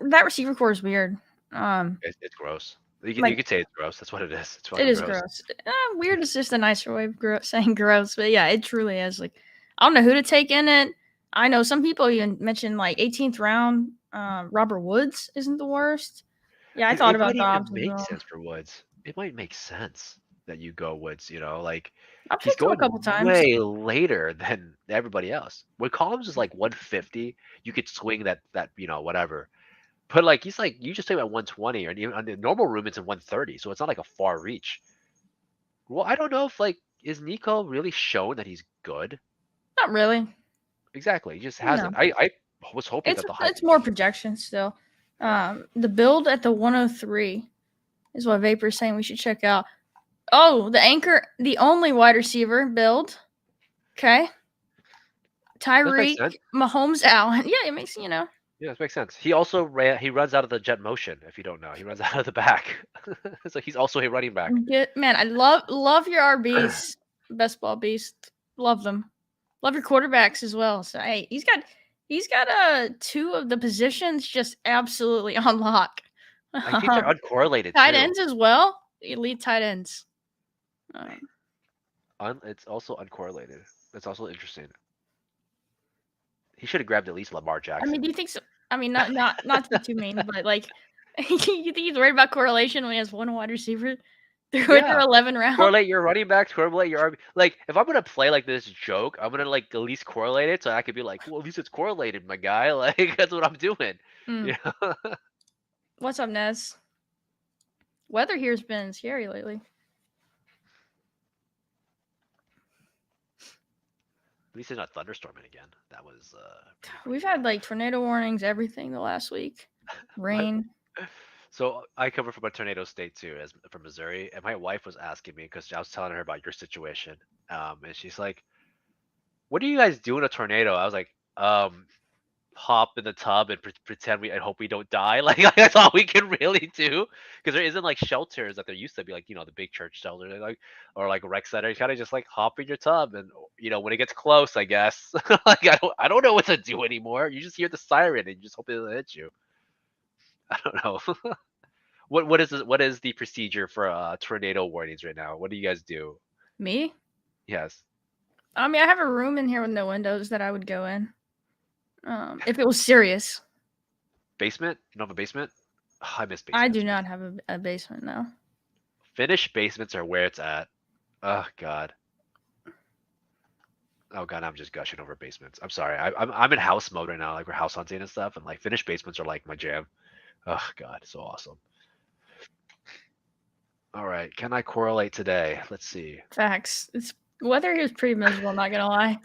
that receiver core is weird. It's gross. You Like could say it's gross. That's what it is. It's it fucking is gross. gross. Weird is just a nicer way of saying gross, but yeah, it truly is. Like I don't know who to take in it. I know some people even mentioned like 18th round. Robert Woods isn't the worst. Yeah, I thought It about might even Dobbs as make well. sense for Woods. It might make sense that you go Woods. Like I've he's picked him a going couple times. way later than everybody else. When Collins is like 150, you could swing that whatever. But like he's like you just say about 120, or even on the normal room it's in 130, so it's not like a far reach. Well, I don't know if like is Nico really shown that he's good? Not really. Exactly, he just No, hasn't. I was hoping that the hype it's would more change. projection still. The build at the 103 is what Vapor's saying we should check out. Oh, the anchor, the only wide receiver build. Okay, That makes Tyreek, sense. Mahomes, Allen. Yeah, it makes Yeah, that makes sense. He also he runs out of the jet motion. If you don't know, he runs out of the back, so he's also a running back. Man, I love your RBs, best ball beast. Love them. Love your quarterbacks as well. So hey, he's got two of the positions just absolutely on lock. I think they're uncorrelated Tight too. ends as well. Elite tight ends. It's also uncorrelated. That's also interesting. He should have grabbed at least Lamar I mean, Jackson. do you think so? I mean, not to be too mean, but like, you think he's worried about correlation when he has one wide receiver through Yeah, 11 rounds? correlate your running backs, correlate your RB. Like, if I'm gonna play like this joke, I'm gonna like at least correlate it so I could be like, well, at least it's correlated, my guy. Like, that's what I'm doing. Mm. You know? What's up, Nez? Weather here's been scary lately. At least it's not thunderstorming again. That was. We've had like tornado warnings, everything the last week. Rain. So I cover from a tornado state too, as from Missouri, and my wife was asking me because I was telling her about your situation, and she's like, "What do you guys do in a tornado?" I was like, hop in the tub and pretend we and hope we don't die. Like that's all we can really do because there isn't like shelters that there used to be, like the big church shelter, like or like a rec center. You kind of just like hop in your tub and when it gets close, I guess. Like I don't know what to do anymore. You just hear the siren and you just hope it doesn't hit you. I don't know. What is the procedure for tornado warnings right now? What do you guys do? Me? Yes. I mean, I have a room in here with no windows that I would go in. If it was serious. Basement? You don't have a basement? Oh, I miss I basements. do not have a basement now. Finished basements are where it's at. Oh god. Oh god, I'm just gushing over basements. I'm sorry. I'm in house mode right now. Like we're house hunting and stuff, and like finished basements are like my jam. Oh god, so awesome. All right, can I correlate today? Let's see. Facts. It's weather here is pretty miserable. Not gonna lie.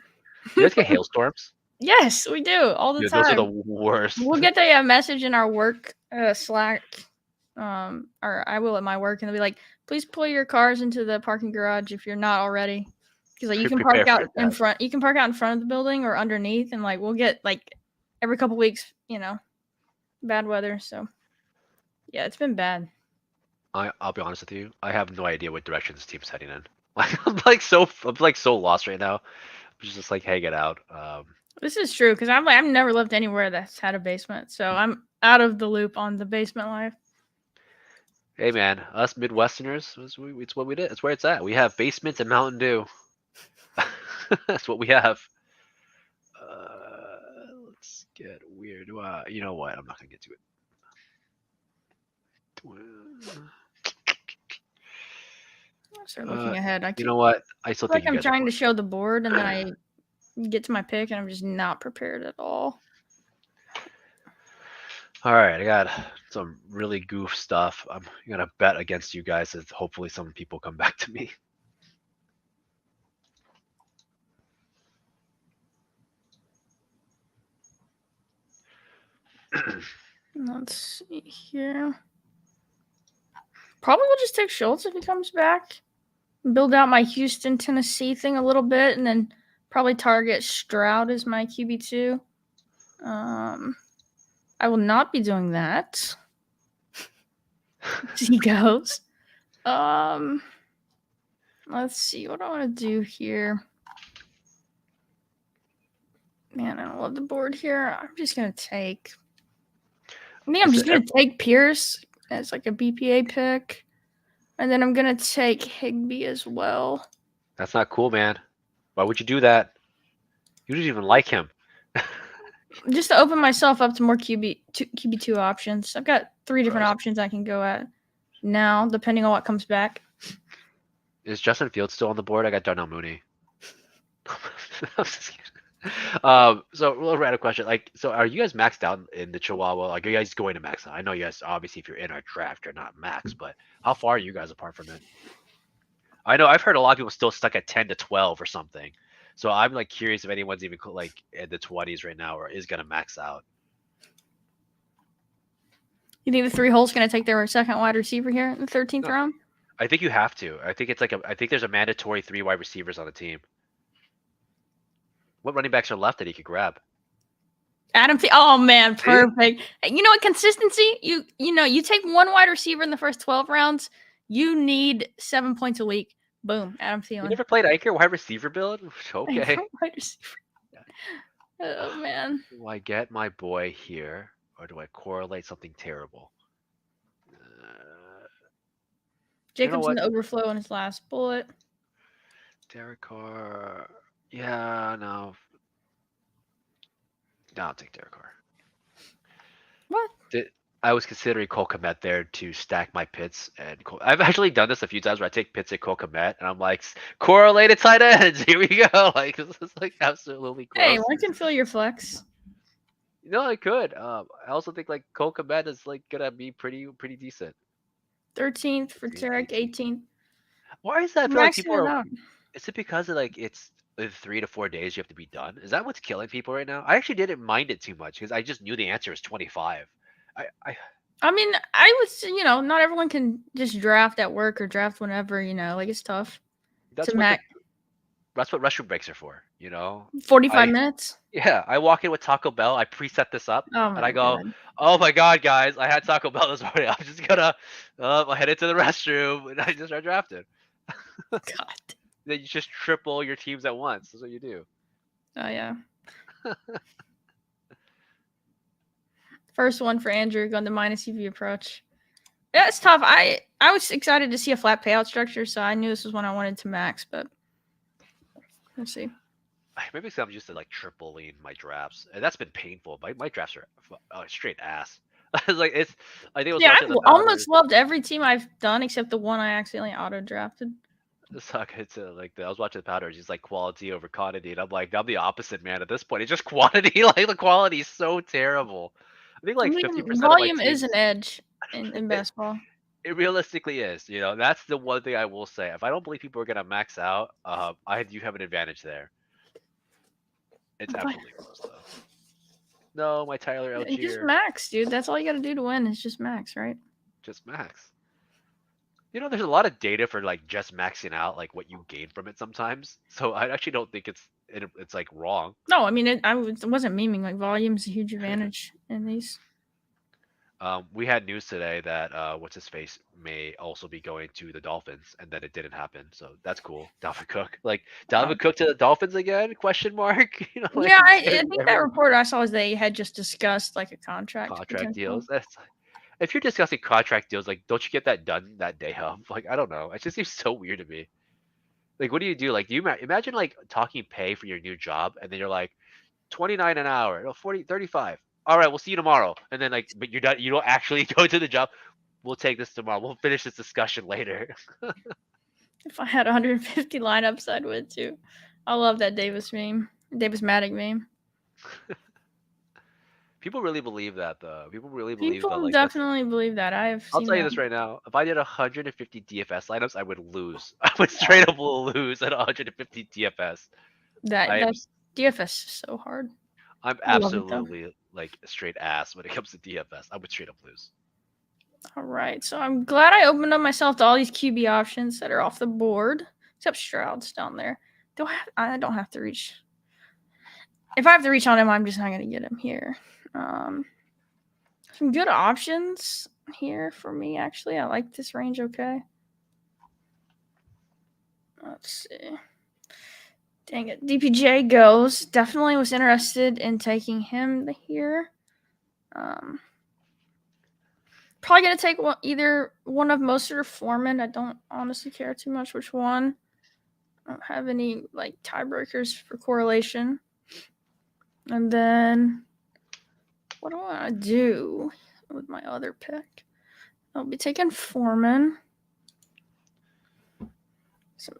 You guys get hailstorms? Yes, we do all the Dude, those are the time. worst. We'll get a message in our work Slack, or I will at my work, and they'll be like, "Please pull your cars into the parking garage if you're not already." Because like you can Prepare park out for in that. front. You can park out in front of the building or underneath, and like we'll get like every couple weeks, bad weather. So yeah, it's been bad. I'll be honest with you. I have no idea what direction this team's heading in. Like I'm like so lost right now. just like hang it out. This is true because I've never lived anywhere that's had a basement, so I'm out of the loop on the basement life. Hey man, us Midwesterners, it's what we did. It's where it's at. We have basements and Mountain Dew. That's what we have. Let's get weird. You know what? I'm not gonna get to it. Start looking ahead. You know what? I still Feel like think you I'm guys are trying to fine. show the board, and then I get to my pick, and I'm just not prepared at all. All right, I got some really goof stuff. I'm gonna bet against you guys as hopefully some people come back to me. Let's see here. Probably will just take Schultz if he comes back. Build out my Houston, Tennessee thing a little bit, and then probably target Stroud as my QB2. I will not be doing that. He goes. Let's see what I want to do here. Man, I don't love the board here. I'm just gonna take. I think I'm just gonna take Pierce as like a BPA pick, and then I'm gonna take Higbee as well. That's not cool, man. Why would you do that? You didn't even like him. Just to open myself up to more QB2 options. I've got 3 different Gross. options I can go at now, depending on what comes back. Is Justin Fields still on the board? I got Darnell Mooney. So a little random question. Like, so are you guys maxed out in the Chihuahua? Like, are you guys going to max out? I know you guys obviously if you're in our draft, you're not max, but how far are you guys apart from it? I know I've heard a lot of people still stuck at 10 to 12 or something. So I'm like curious if anyone's even like in the 20s right now or is gonna max out. You think the 3 holes going to take their second wide receiver here in the 13th No, round? I think you have to. I think it's like I think there's a mandatory 3 wide receivers on the team. What running backs are left that he could grab? Adam oh man, perfect. You know what? Consistency. You take 1 wide receiver in the first 12 rounds. You need 7 points a week. Boom, Adam You Thielen. never played Iker wide receiver build? Okay. Wide receiver. Oh man. Do I get my boy here, or do I correlate something terrible? You know Jacobs in what? the overflow in his last bullet. Derek Carr. Yeah, no. No, I'll take Derek Carr. What? I was considering Cole Kmet there to stack my Pitts and I've actually done this a few times where I take Pitts and Cole Kmet and I'm like correlated tight ends. Here we go. Like this is like absolutely gross. Hey, one can fill your flex. No, I could. I also think like Cole Kmet is like gonna be pretty decent. 13th for Tarek, 18th. Why is that? I feel like people Maxing it are. out. Is it because of like it's 3 to 4 days you have to be done? Is that what's killing people right now? I actually didn't mind it too much because I just knew the answer was 25. I mean, I was, not everyone can just draft at work or draft whenever, like it's tough. That's to what that's what restroom breaks are for, 45 minutes. Yeah, I walk in with Taco Bell. I preset this up, Oh and my I go, god. "Oh my god, guys! I had Taco Bell this morning. I'm just gonna head into the restroom, and I just start drafting." God. Then you just triple your teams at once. That's what you do. Oh yeah. First one for Andrew going to minus EV approach. Yeah, it's tough. I was excited to see a flat payout structure, so I knew this was one I wanted to max, but we'll see. Maybe because I'm used to like tripling my drafts, and that's been painful. My drafts are straight ass. Like I think I was watching the almost loved every team I've done except the one I accidentally auto drafted. Suck. It's I was watching the Powders. He's like quality over quantity, and I'm like I'm the opposite, man. At this point, it's just quantity. Like the quality is so terrible. I think like 50% of my volume teams, is an edge in basketball. It realistically is. That's the one thing I will say. If I don't believe people are gonna max out, you have an advantage there. It's absolutely gross though. No, my Tyler Algier. Just max, dude. That's all you got to do to win. Is just max, right? Just max. There's a lot of data for like just maxing out, like what you gain from it sometimes. So I actually don't think it's like wrong. No, I mean I wasn't memeing. Like volume's a huge advantage in these. We had news today that what's his face may also be going to the Dolphins, and then it didn't happen. So that's cool. Dalvin Cook, like Dalvin Cook to the Dolphins again? Question mark. Yeah, Like I think that report I saw was they had just discussed like a contract contract potential. deals. That's if you're discussing contract deals, like don't you get that done that day of? Like I don't know. It just seems so weird to me. Like what do you do? Like do you imagine like talking pay for your new job, and then you're like 29 an hour, no, 40, 35. All right, we'll see you tomorrow. And then like, but you're not, you don't actually go to the job. We'll take this tomorrow. We'll finish this discussion later. If I had 150 lineups, I'd win too. I love that Davis meme, Davis Maddox meme. People really believe that though. People really believe that People like that's. definitely believe that. I have I'll seen tell you that. this right now. If I did 150 DFS lineups, I would lose. I would straight up lose at 150 DFS. I am That DFS is so hard. I'm I love it though. absolutely like straight ass when it comes to DFS. I would straight up lose. All right, so I'm glad I opened up myself to all these QB options that are off the board, except Stroud's down there. I don't have to reach. If I have to reach on him, I'm just not going to get him here. Some good options here for me, actually. I like this range okay. Let's see. Dang it. DPJ goes. Definitely was interested in taking him here. Probably going to take either one of Mostert or Foreman. I don't honestly care too much which one. I don't have any like tiebreakers for correlation. And then what do I want to do with my other pick? I'll be taking Foreman. So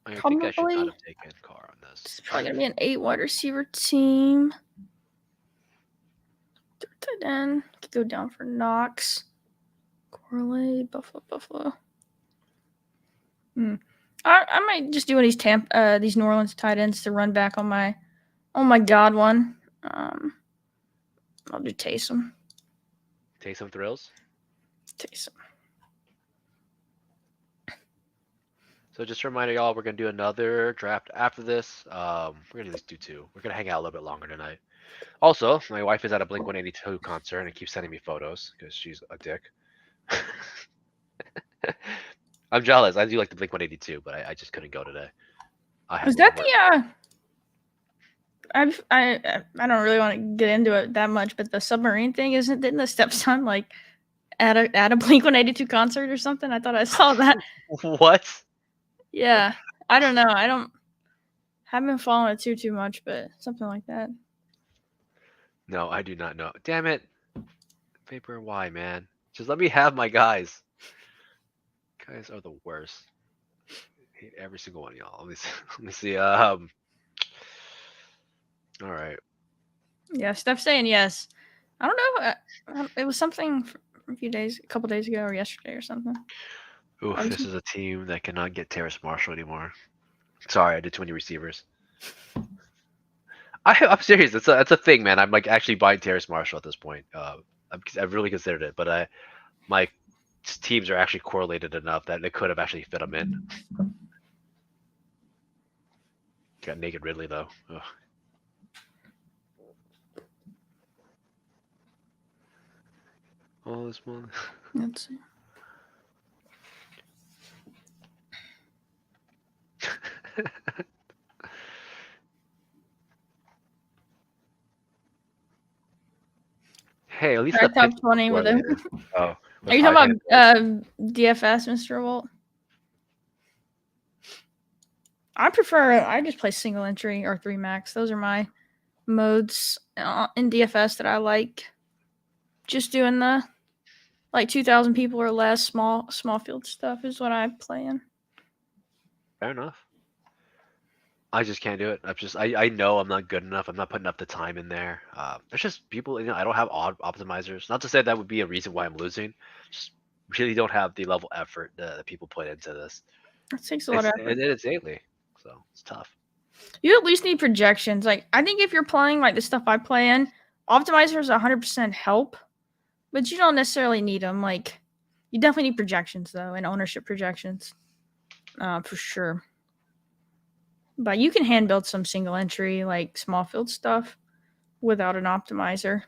I think I should not have taken Carr on this. It's probably going to be an 8 wide receiver team. Tight end. Could go down for Knox. Corley, Buffalo. I might just do one of these New Orleans tight ends to run back on my God one. I'll do Taysom. Taysom thrills. Taysom. So just a reminder, y'all, we're gonna do another draft after this. We're gonna at least do 2. We're gonna hang out a little bit longer tonight. Also, my wife is at a Blink 182 concert and keeps sending me photos because she's a dick. I'm jealous. I do like the Blink 182, but I just couldn't go today. Is that the I don't really want to get into it that much, but the submarine thing didn't the stepson like at a Blink 182 concert or something? I thought I saw that. What? Yeah, I don't know. Haven't been following it too much, but something like that. No, I do not know. Damn it, Vapor. Why, man? Just let me have my guys. Guys are the worst. I hate every single one of y'all. Let me see. All right. Yeah, Steph's saying yes. I don't know. It was something a couple days ago or yesterday or something. Oof, this is a team that cannot get Terrace Marshall anymore. Sorry, I did too many receivers. I'm serious. It's a thing, man. I'm like actually buying Terrace Marshall at this point. I've really considered it, but my teams are actually correlated enough that they could have actually fit him in. Got Naked Ridley though. Ugh. Oh, this one. Let's see. Hey, at least the top 20 with him. Oh, are you talking about DFS, Mr. Walt? I just play single entry or 3 max. Those are my modes in DFS that I like. Just doing the like 2,000 people or less, small field stuff is what I play in. Fair enough. I just can't do it. I know I'm not good enough. I'm not putting up the time in there. There's just people, I don't have odd optimizers. Not to say that would be a reason why I'm losing. Just really don't have the level of effort that people put into this. It takes a lot of effort. It's daily, so it's tough. You at least need projections. Like I think if you're playing like the stuff I play in, optimizers 100% help, but you don't necessarily need them. Like you definitely need projections though, and ownership projections, for sure. But you can hand build some single entry, like small field stuff without an optimizer.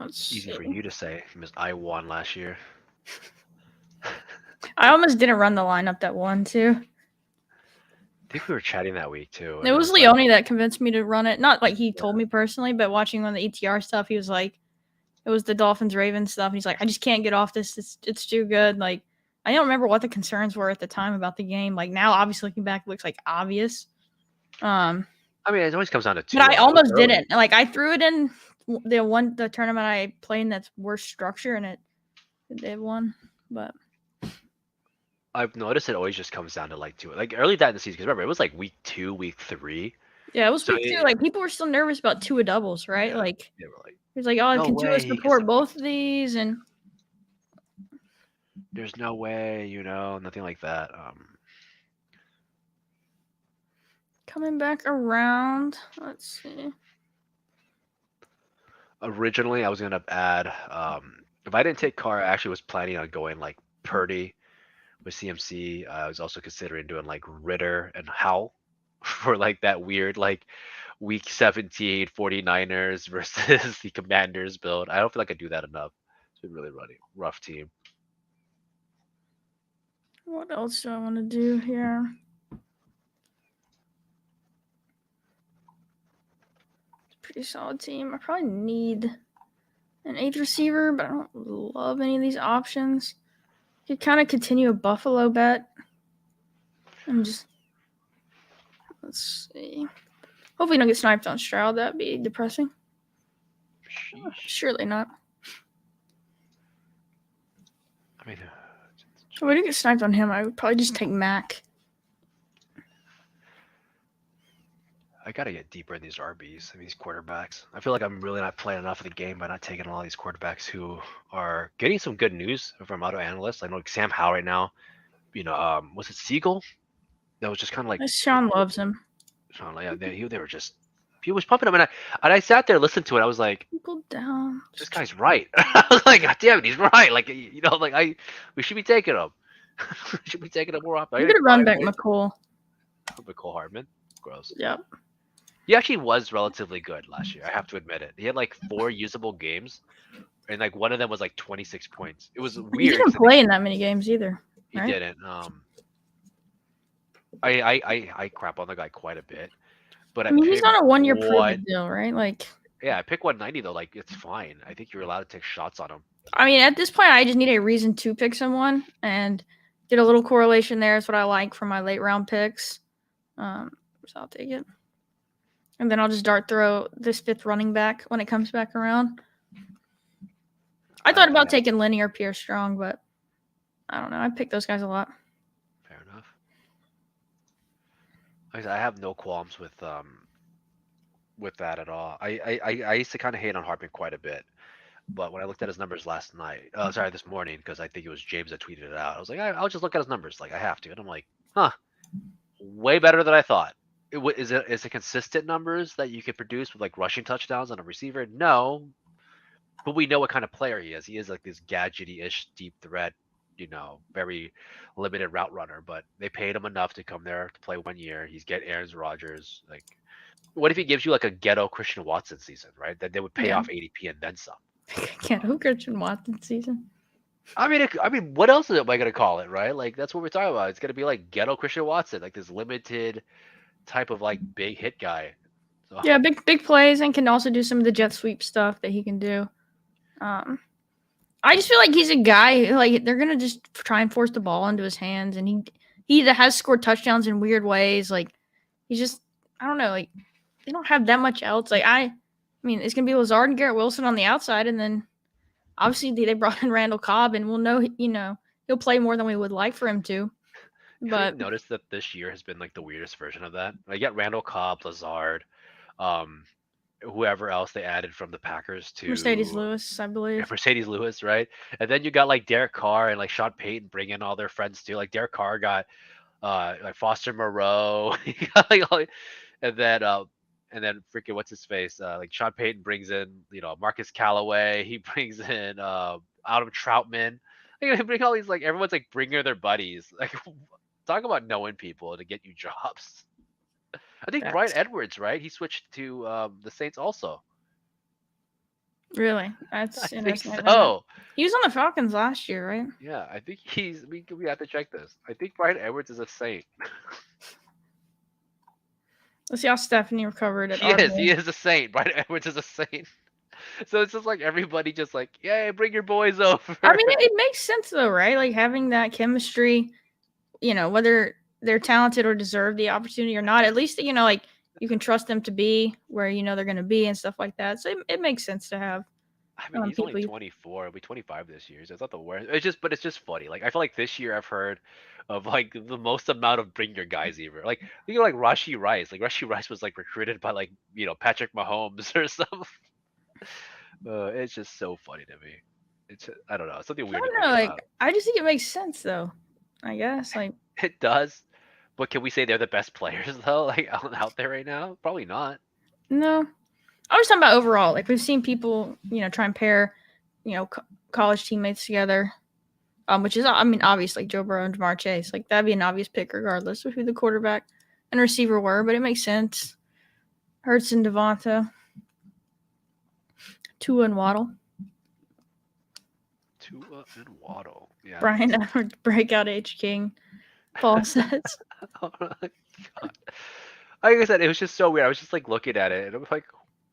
Let's Easy for see. you to say, because I won last year. I almost didn't run the lineup that won too. I think we were chatting that week too, It and it was was like, Leone that convinced me to run it. Not like he yeah, told me personally, but watching on the ETR stuff, he was like, it was the Dolphins Ravens stuff. And he's like, I just can't get off this. It's too good. Like, I don't remember what the concerns were at the time about the game. Like now, obviously looking back, it looks like obvious. I mean, it always comes down to But two. I It was almost early. didn't. Like I threw it in the tournament I played in that's worse structure, and it won. But I've noticed it always just comes down to like two, like early that in the season. Because remember, it was like week 2, week 3. yeah, it was So week two. Like people were still nervous about Tua doubles, right? yeah, Like they were like, he's like, oh, no can Tua way he gets support the both points. of these? And There's no way, nothing like that. coming back around, let's see. Originally, I was gonna add, if I didn't take Carr, I actually was planning on going like Purdy with CMC. I was also considering doing like Ritter and Howell for like that weird like week 17 49ers versus the Commanders build. I don't feel like I do that enough. It's been really running rough team. What else do I want to do here? It's a pretty solid team. I probably need an eighth receiver, but I don't love any of these options. You could kind of continue a Buffalo bet and just let's see. Hopefully, you don't get sniped on Stroud. That'd be depressing. Sheesh. Surely not. I mean, If I didn't get sniped on him, I would probably just take Mac. I gotta get deeper in these RBs. I mean, these quarterbacks. I feel like I'm really not playing enough of the game by not taking all these quarterbacks who are getting some good news from auto analysts. I know like Sam Howell right now. Was it Siegel? That was just kind of like Sean loves him. Sean, like, yeah, they were just he was pumping them, and I sat there listened to it. I was like, People down. this guy's right. I was like, God damn it, he's right. Like we should be taking him. We should be taking him more often. I I'm didn't gonna run five back points McCool. for Cole Hardman. Gross. Yep. He actually was relatively good last year. I have to admit it. He had like 4 usable games, and like one of them was like 26 points. It was He weird. didn't play in that many games either. He Right? didn't. I crap on the guy quite a bit, but I at mean, he's pick on a 1 year one, proven deal, right? Like, yeah, at pick 190 though, like it's fine. I think you're allowed to take shots on him. I mean, at this point, I just need a reason to pick someone and get a little correlation there. Is what I like for my late round picks. So I'll take it. And then I'll just dart throw this fifth running back when it comes back around. I thought about taking Lenny or Pierre Strong, but I don't know. I pick those guys a lot. Fair enough. Like I said, I have no qualms with that at all. I used to kind of hate on Hartman quite a bit, but when I looked at his numbers last night, sorry, this morning, because I think it was James that tweeted it out. I was like, I'll just look at his numbers, like I have to, and I'm like, huh, way better than I thought. Is it consistent numbers that you could produce with like rushing touchdowns on a receiver? No, but we know what kind of player he is. He is like this gadgety-ish deep threat, very limited route runner. But they paid him enough to come there to play 1 year. He's get Aaron Rodgers. Like, what if he gives you like a ghetto Christian Watson season, right? That they would pay off ADP and then some. Ghetto Christian Watson season. I mean, what else am I gonna call it, right? Like that's what we're talking about. It's gonna be like ghetto Christian Watson, like this limited type of like big hit guy. So, Yeah, big plays and can also do some of the jet sweep stuff that he can do. I just feel like he's a guy who, like, they're gonna just try and force the ball into his hands, and he either has scored touchdowns in weird ways. Like he's just, I don't know, like they don't have that much else. Like I mean, it's gonna be Lazard and Garrett Wilson on the outside, and then obviously they brought in Randall Cobb, and we'll know he'll play more than we would like for him to. have you But noticed that this year has been like the weirdest version of that? I get Randall Cobb, Lazard, um, whoever else they added from the Packers Mercedes to Lewis, I believe. Mercedes Lewis, right? And then you got like Derek Carr and like Sean Payton bring in all their friends too. Like Derek Carr got like Foster Moreau, he got, like, and then freaking what's his face? Like Sean Payton brings in Marcus Callaway. He brings in Adam Troutman. Like, they bring all these like everyone's like bringing their buddies. Like talk about knowing people to get you jobs. I think Brian Facts. Edwards, right? He switched to the Saints also. Really? I That's think interesting. I didn't know that. so. He was on the Falcons last year, right? Yeah, I think he's. We have to check this. I think Brian Edwards is a Saint. Let's see how Stephanie recovered at He is. Army. He is a Saint. Brian Edwards is a Saint. So it's just like everybody just like, yeah, bring your boys I over. mean, it makes sense though, right? Like having that chemistry, whether they're talented or deserve the opportunity or not, at least, like you can trust them to be where they're going to be and stuff like that. So it makes sense to have I mean, he's only people. 24. He'll be 25 this year, so it's not the worst. It's just, but it's just funny. Like I feel like this year I've heard of like the most amount of bring your guys ever. Like think of like Rashi Rice. Like Rashi Rice was like recruited by like Patrick Mahomes or something. It's just so funny to me. I don't know. It's something I weird to don't think know. Like, about. I just think it makes sense though. I guess. Like, It does, but can we say they're the best players though? Like out there right now? Probably not. no. I was talking about overall. Like, we've seen people, try and pair, college teammates together. Which is, I mean, obviously Joe Burrow and Jamar Chase. Like, that'd be an obvious pick regardless of who the quarterback and receiver were, but it makes sense. Hurts and Devonta, Tua and Waddle. Tua and Waddle. Yeah. Brian Edwards, breakout H King. Paul says. Oh my God. Like I said, it was just so weird. I was just like looking at it, and I'm like,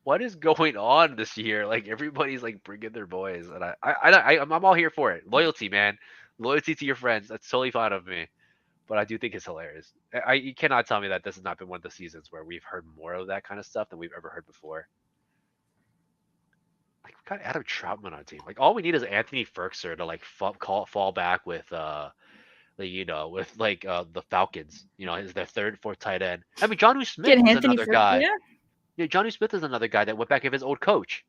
"What is going on this year?" Like everybody's like bringing their boys, and I'm all here for it. Loyalty, man, loyalty to your friends. That's totally fine of me. But I do think it's hilarious. You cannot tell me that this has not been one of the seasons where we've heard more of that kind of stuff than we've ever heard before. Like we got Adam Troutman on our team. Like all we need is Anthony Ferkser to like fall back with with like the Falcons. Is their third, fourth tight end. I mean, Johnny Smith Getting is Anthony another for guy. yeah. Yeah, Johnny Smith is another guy that went back of his old coach.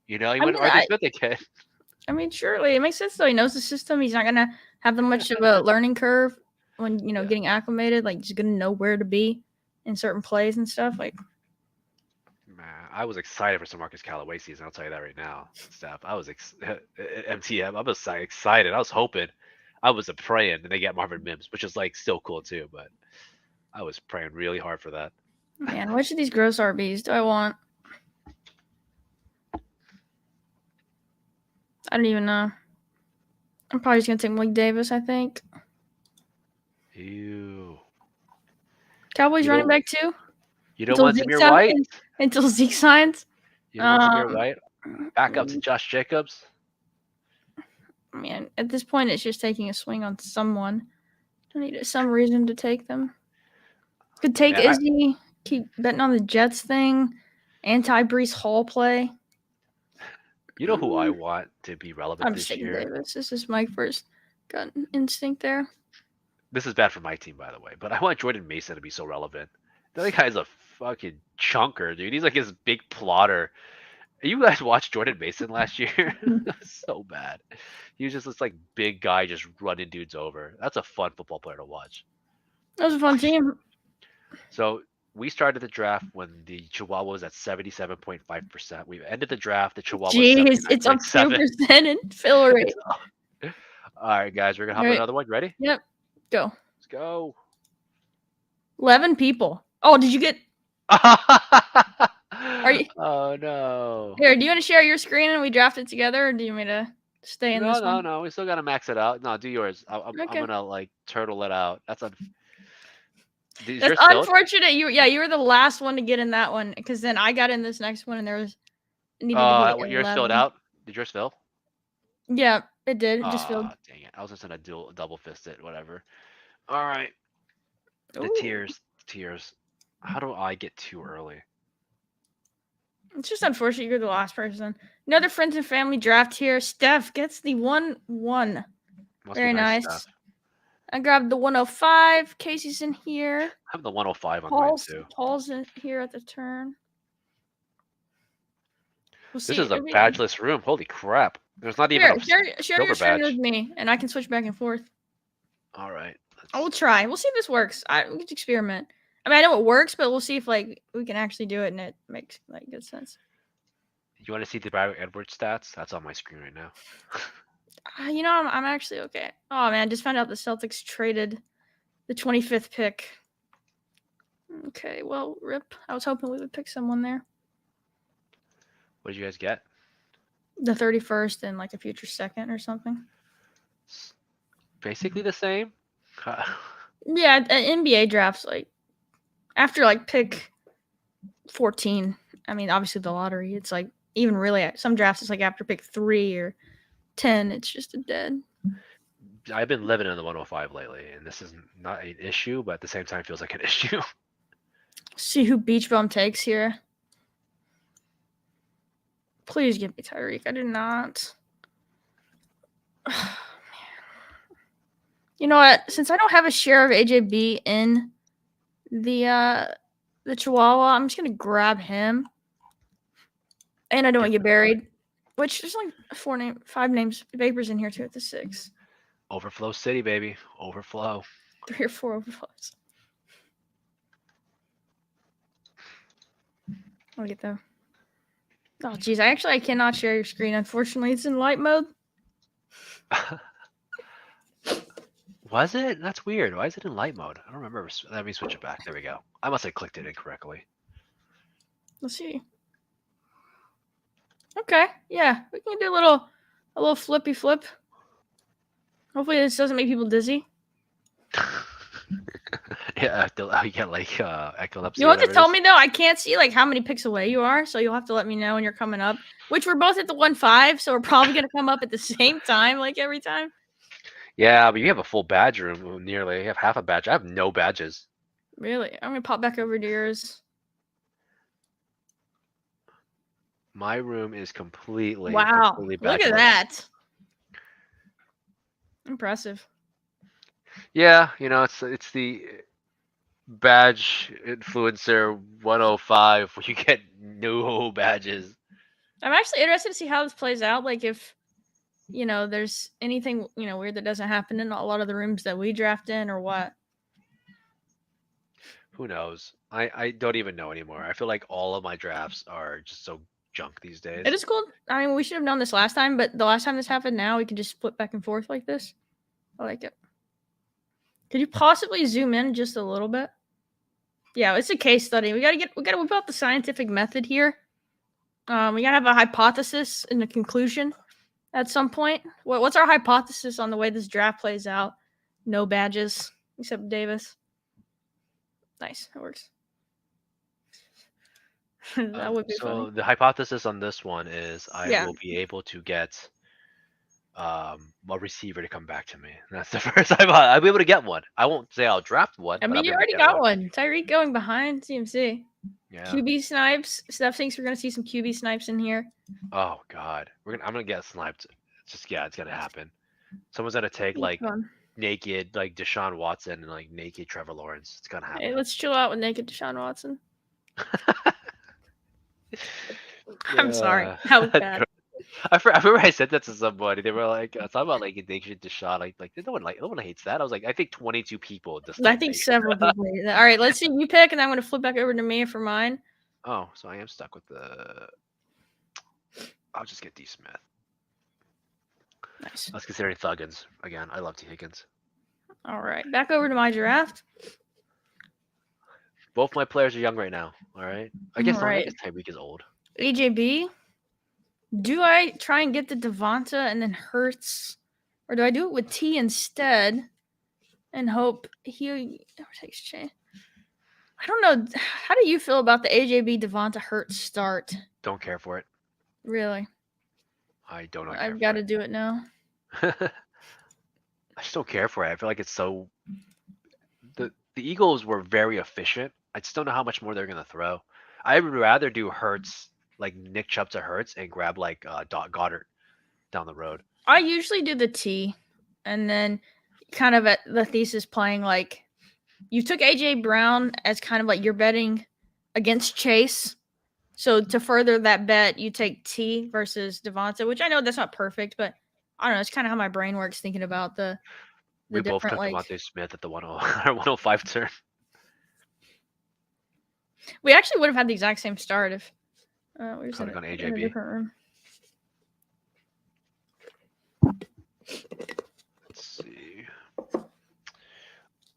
He I went mean, Arthur Smith again. I mean, surely it makes sense though. He knows the system. He's not gonna have that much of a learning curve when Yeah. getting acclimated. Like, he's gonna know where to be in certain plays and stuff. Like, Man, I was excited for some Marcus Callaway season. I'll tell you that right now, Steph. I was MTM. I was excited. I was hoping. I was praying, and they get Marvin Mims, which is like still cool too. But I was praying really hard for that. man, which of these gross RBs do I want? I don't even know. I'm probably just gonna take Malik Davis. I think Ew. Cowboys You running don't. back too You don't until want Zeke Zamir signs. White. Until Zeke signs. You don't want Zamir Um, White. Back up to Josh Jacobs. man, at this point, it's just taking a swing on someone. I need some reason to take them. Could take Man, Izzy. Keep betting on the Jets thing. Anti Brees Hall play. you know who I want to be relevant I'm just this taking year? Davis. This is my first gut instinct there. This is bad for my team, by the way, but I want Jordan Mason to be so relevant. That guy's a fucking chunker, dude. He's like his big plotter. You guys watched Jordan Mason last year? So bad. He was just this like big guy just running dudes over. That's a fun football player to watch. That was a fun team. So we started the draft when the Chihuahua was at 77.5%. We've ended the draft. The Chihuahua was Jeez, it's up 79.7. 2% in fill rate. All right, guys, we're gonna hop All on right. another one. Ready? Yep. Go. Let's go. 11 people. Oh, did you get? You? Oh no. Here, do you want to share your screen and we draft it together, or do you want me to stay in this one? No. We still gotta max it out. No, do yours. I'm Okay. gonna like turtle it out. That's That's unfortunate. You were the last one to get in that one because then I got in this next one and there was needed to be yours 11. filled out? Did yours fill? Yeah, it did. It just filled. Dang it. I was just gonna double fist it, whatever. All right. The Ooh. tiers. How do I get too early? It's just unfortunate you're the last person. Another friends and family draft here. Steph gets the 1-1. Must Very be nice. nice. I grabbed the 105. Casey's in here. I have the 105 on mine too. Paul's in here at the turn. We'll see. This is a badgeless room. Holy crap. There's not even share a your silver screen badge. with me, and I can switch back and forth. All right. I will try. We'll see if this works. We can experiment. I mean, I know it works, but we'll see if we can actually do it and it makes good sense. You want to see the Brian Edwards stats? That's on my screen right now. I'm actually okay. Oh man, just found out the Celtics traded the 25th pick. Okay, well, rip. I was hoping we would pick someone there. What did you guys get? The 31st and like a future second or something. It's basically the same. Yeah, NBA drafts like after like pick 14. I mean, obviously the lottery. It's like even really some drafts. It's like after pick 3 or 10. It's just a dead. I've been living in the 105 lately, and this is not an issue, but at the same time feels like an issue. See who Beach Bum takes here. Please give me Tyreek. I did not. You know what? Since I don't have a share of AJB in the Chihuahua, I'm just gonna grab him, and I don't want to get buried. Which there's like 5 names, papers in here too at the 6. Overflow City, baby. Overflow. 3 or 4 overflows. I'll get them. Oh jeez, I cannot share your screen. Unfortunately, it's in light mode. Was it? That's weird. Why is it in light mode? I don't remember. Let me switch it back. There we go. I must have clicked it incorrectly. Let's see. Okay, yeah, we can do a little flippy flip. Hopefully, this doesn't make people dizzy. Yeah, you get like epilepsy. You have to tell me though. I can't see like how many picks away you are, so you'll have to let me know when you're coming up. Which we're both at the 1-5, so we're probably gonna come up at the same time, like every time. Yeah, but you have a full badge room nearly. You have half a badge. I have no badges. Really? I'm gonna pop back over to yours. My room is completely Wow! badgeless. Look at that. Impressive. Yeah, it's the badge influencer 105 where you get no badges. I'm actually interested to see how this plays out. Like if there's anything weird that doesn't happen in a lot of the rooms that we draft in, or what. Who knows? I don't even know anymore. I feel like all of my drafts are just so junk these days. It is cool. I mean, we should have known this last time, but the last time this happened, now we can just flip back and forth like this. I like it. Could you possibly zoom in just a little bit? Yeah, it's a case study. We gotta whip out the scientific method here. We gotta have a hypothesis and a conclusion at some point. What's our hypothesis on the way this draft plays out? No badges except Davis. Nice, that works. That would be funny. The hypothesis on this one is I will be able to get a receiver to come back to me. That's the first I'll be able to get one. I won't say I'll draft one. I mean, you already got one. Tyreek going behind CMC. Yeah. QB snipes. Steph thinks we're gonna see some QB snipes in here. Oh God, I'm gonna get sniped. It's gonna happen. Someone's gonna take like naked like Deshaun Watson and like naked Trevor Lawrence. It's gonna happen. Hey, let's chill out with naked Deshaun Watson. I'm sorry. That was bad. I remember I said that to somebody. They were like, talking about like addiction to shot. Like no one hates that. I was like, I think 22 people. I think several people hate that. All right, let's see. You pick, and I'm going to flip back over to me for mine. Oh, so I am stuck with the. I'll just get D Smith. Nice. I was considering Thuggins again. I love T Higgins. All right, back over to my draft. Both my players are young right now. All right. I guess Tyreek is old. AJB. Do I try and get the Devonta and then Hurts, or do I do it with T instead and hope he takes Chain? I don't know. How do you feel about the AJB Devonta Hurts start? Don't care for it. Really? I don't know. I've got to do it now. I just don't care for it. I feel like it's so. The Eagles were very efficient. I just don't know how much more they're gonna throw. I would rather do Hurts, like Nick Chubb to Hurts, and grab like Goddard down the road. I usually do the T, and then kind of at the thesis playing like you took AJ Brown as kind of like you're betting against Chase. So to further that bet, you take T versus Devonta, which I know that's not perfect, but I don't know. It's kind of how my brain works thinking about the we both took Devontae Smith at the 105 turn. We actually would have had the exact same start if we were in AJB. a different room. Let's see.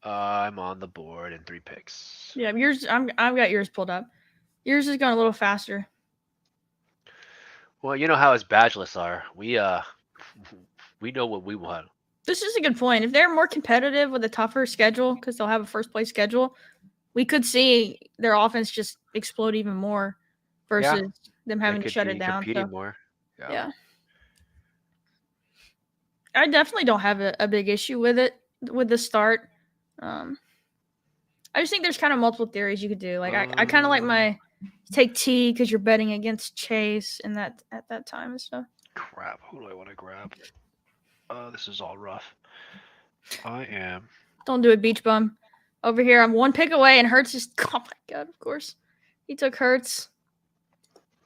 I'm on the board in 3 picks. Yeah, yours. I've got yours pulled up. Yours is going a little faster. Well, you know how us badgeless are. We know what we want. This is a good point. If they're more competitive with a tougher schedule, because they'll have a first place schedule, we could see their offense just explode even more Yeah, versus them they having to could shut it be down. So competing more. Yeah. yeah, I definitely don't have a big issue with it with the start. Um, I just think there's kind of multiple theories you could do. Like I kind of like Um, my take T because you're betting against Chase in that at that time and stuff. Crap. Who do I want to grab? This is all rough. I am Don't do it, beach bum. Over here, I'm one pick away, and Hurts just. Oh my god! Of course, he took Hurts.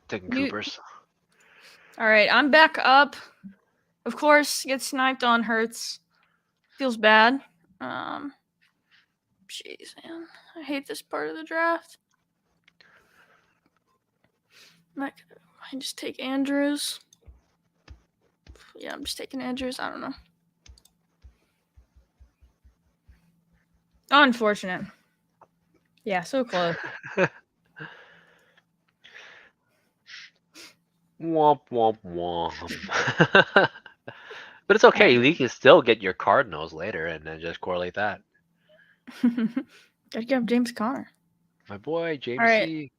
taking You. Coopers. All right, I'm back up. Of course, get sniped on Hurts. Feels bad. Um, jeez, man, I hate this part of the draft. I just take Andrews. Yeah, I'm just taking Andrews. I don't know. Unfortunate. Yeah, so close. Womp womp womp. But it's okay. You can still get your Cardinals later and then just correlate that. Gotta give James Conner. My boy, All James right, C.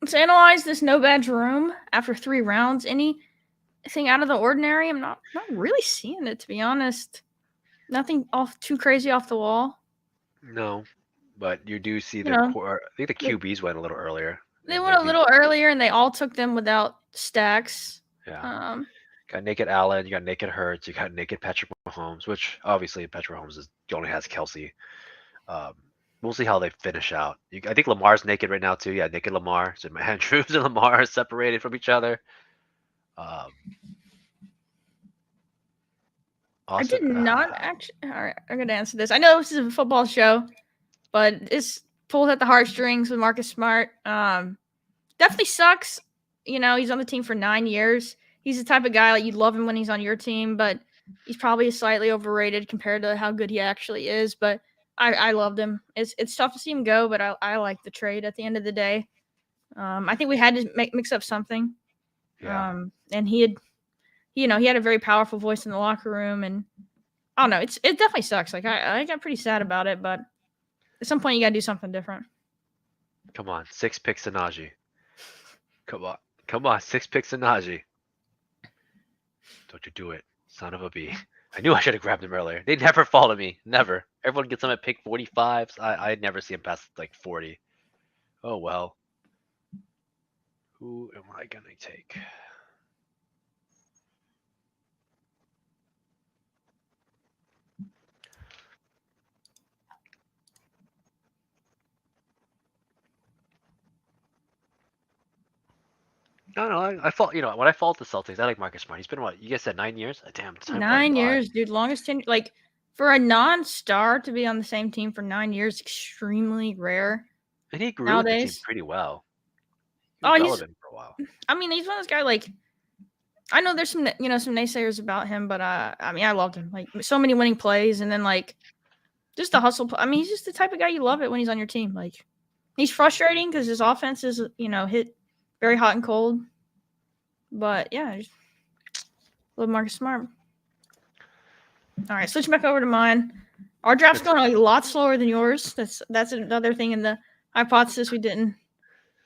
let's analyze this no badge room after 3 rounds. Anything out of the ordinary? I'm not really seeing it, to be honest. Nothing off too crazy off the wall. No, but you do see You the know, core. I think the QBs went a little earlier. they And went then a little earlier, and they all took them without stacks. yeah, Um, got naked Allen, you got naked Hurts, you got naked Patrick Mahomes, which obviously Patrick Mahomes is only has Kelsey. Um, we'll see how they finish out. I think Lamar's naked right now too. Yeah, naked Lamar. So Andrews and Lamar are separated from each other. Um, I did Austin, not actually. All right, I'm gonna answer this. I know this is a football show, but this pulls at the heartstrings with Marcus Smart. Definitely sucks. You know, he's on the team for 9 years. He's the type of guy like you'd love him when he's on your team, but he's probably slightly overrated compared to how good he actually is. But I loved him. It's tough to see him go, but I like the trade at the end of the day. I think we had to mix up something. yeah, And he had, he had a very powerful voice in the locker room, and I don't know. It definitely sucks. Like I got pretty sad about it, but at some point you got to do something different. come on, 6 picks to Najee. Come on, 6 picks to Najee. Don't you do it, son of a b. I knew I should have grabbed him earlier. They never fall to me, never. Everyone gets them at pick 45. I never see him past like 40. Oh well. Who am I gonna take? No, I fault. When I fault the Celtics, I like Marcus Smart. He's been what you guys said 9 years. Damn, the time flies 9 years, dude, longest tenure. Like for a non-star to be on the same team for 9 years, extremely rare and he grew with the team nowadays. pretty well. He was Oh, he's. relevant for a while. I mean, he's one of those guys. Like I know there's some naysayers about him, but I mean, I loved him. Like so many winning plays, and then like just the hustle. I mean, he's just the type of guy you love it when he's on your team. Like he's frustrating because his offense is hit very hot and cold. But yeah, I just love Marcus Smart. All right, switching back over to mine. Our draft's going a lot slower than yours. That's another thing in the hypothesis we didn't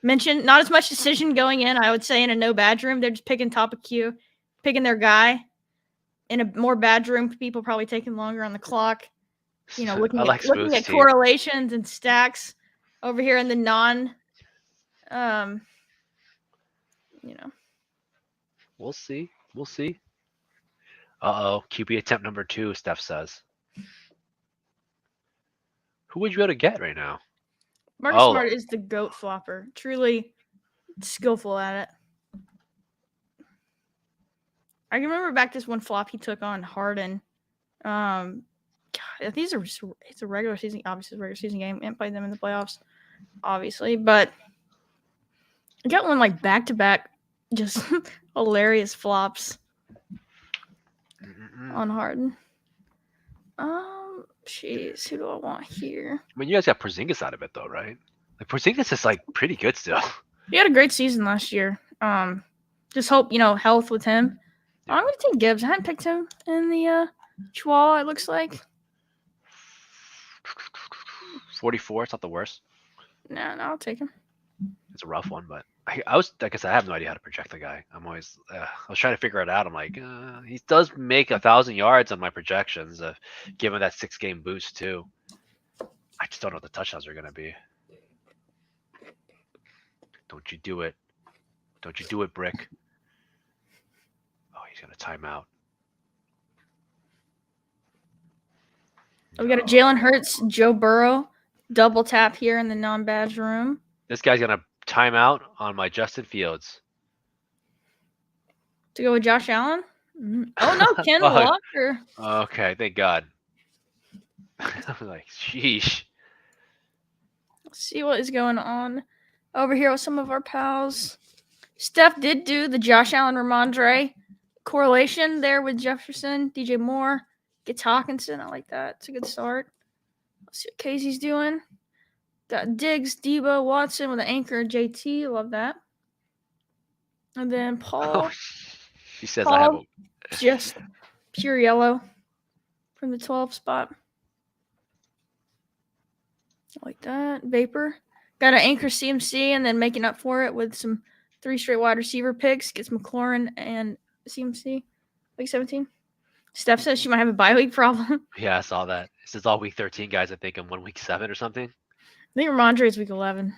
mention. Not as much decision going in, I would say, in a no badge room. They're just picking top of queue, picking their guy. In a more badge room, people probably taking longer on the clock. Looking I like looking Smooth's at team. correlations and stacks over here in the non. We'll see. We'll see. Uh-oh, QB attempt number 2, Steph says. Who would you be able to get right now? Marcus Smart is the GOAT flopper. Truly skillful at it. I can remember back this one flop he took on Harden. God, it's a regular season, obviously, regular season game. And played them in the playoffs, obviously. But I got one like back to back, just hilarious flops on Harden. Jeez, who do I want here? I mean, you guys got Porzingis out of it though, right? Like Porzingis is like pretty good still. He had a great season last year. Just hope, health with him. Yeah. I'm going to take Gibbs. I hadn't picked him in the Chihuahua, it looks like. 44. It's not the worst. No, I'll take him. It's a rough one, but I was like I said, I have no idea how to project the guy. I was trying to figure it out. I'm like, he does make 1,000 yards on my projections, given that 6-game boost too. I just don't know what the touchdowns are gonna be. Don't you do it? Don't you do it, Brick? Oh, he's gonna timeout. We got a Jalen Hurts, Joe Burrow double tap here in the non-badge room. This guy's gonna timeout on my Justin Fields. To go with Josh Allen? Oh, no, Ken Walker. Okay, thank God. I was like, sheesh. Let's see what is going on over here with some of our pals. Steph did do the Josh Allen Ramondre correlation there with Jefferson, DJ Moore, gets Hawkinson. I like that. It's a good start. Let's see what Casey's doing. Got Diggs, Debo, Watson with an anchor, JT. Love that. And then Paul. Oh, she says I have a just pure yellow from the 12 spot. I like that. Vapor. Got an anchor CMC and then making up for it with some 3 straight wide receiver picks. Gets McLaurin and CMC. Week 17. Steph says she might have a bye week problem. Yeah, I saw that. This is all week 13, guys. I think I'm 1 week 7 or something. I think Ramondre is week 11.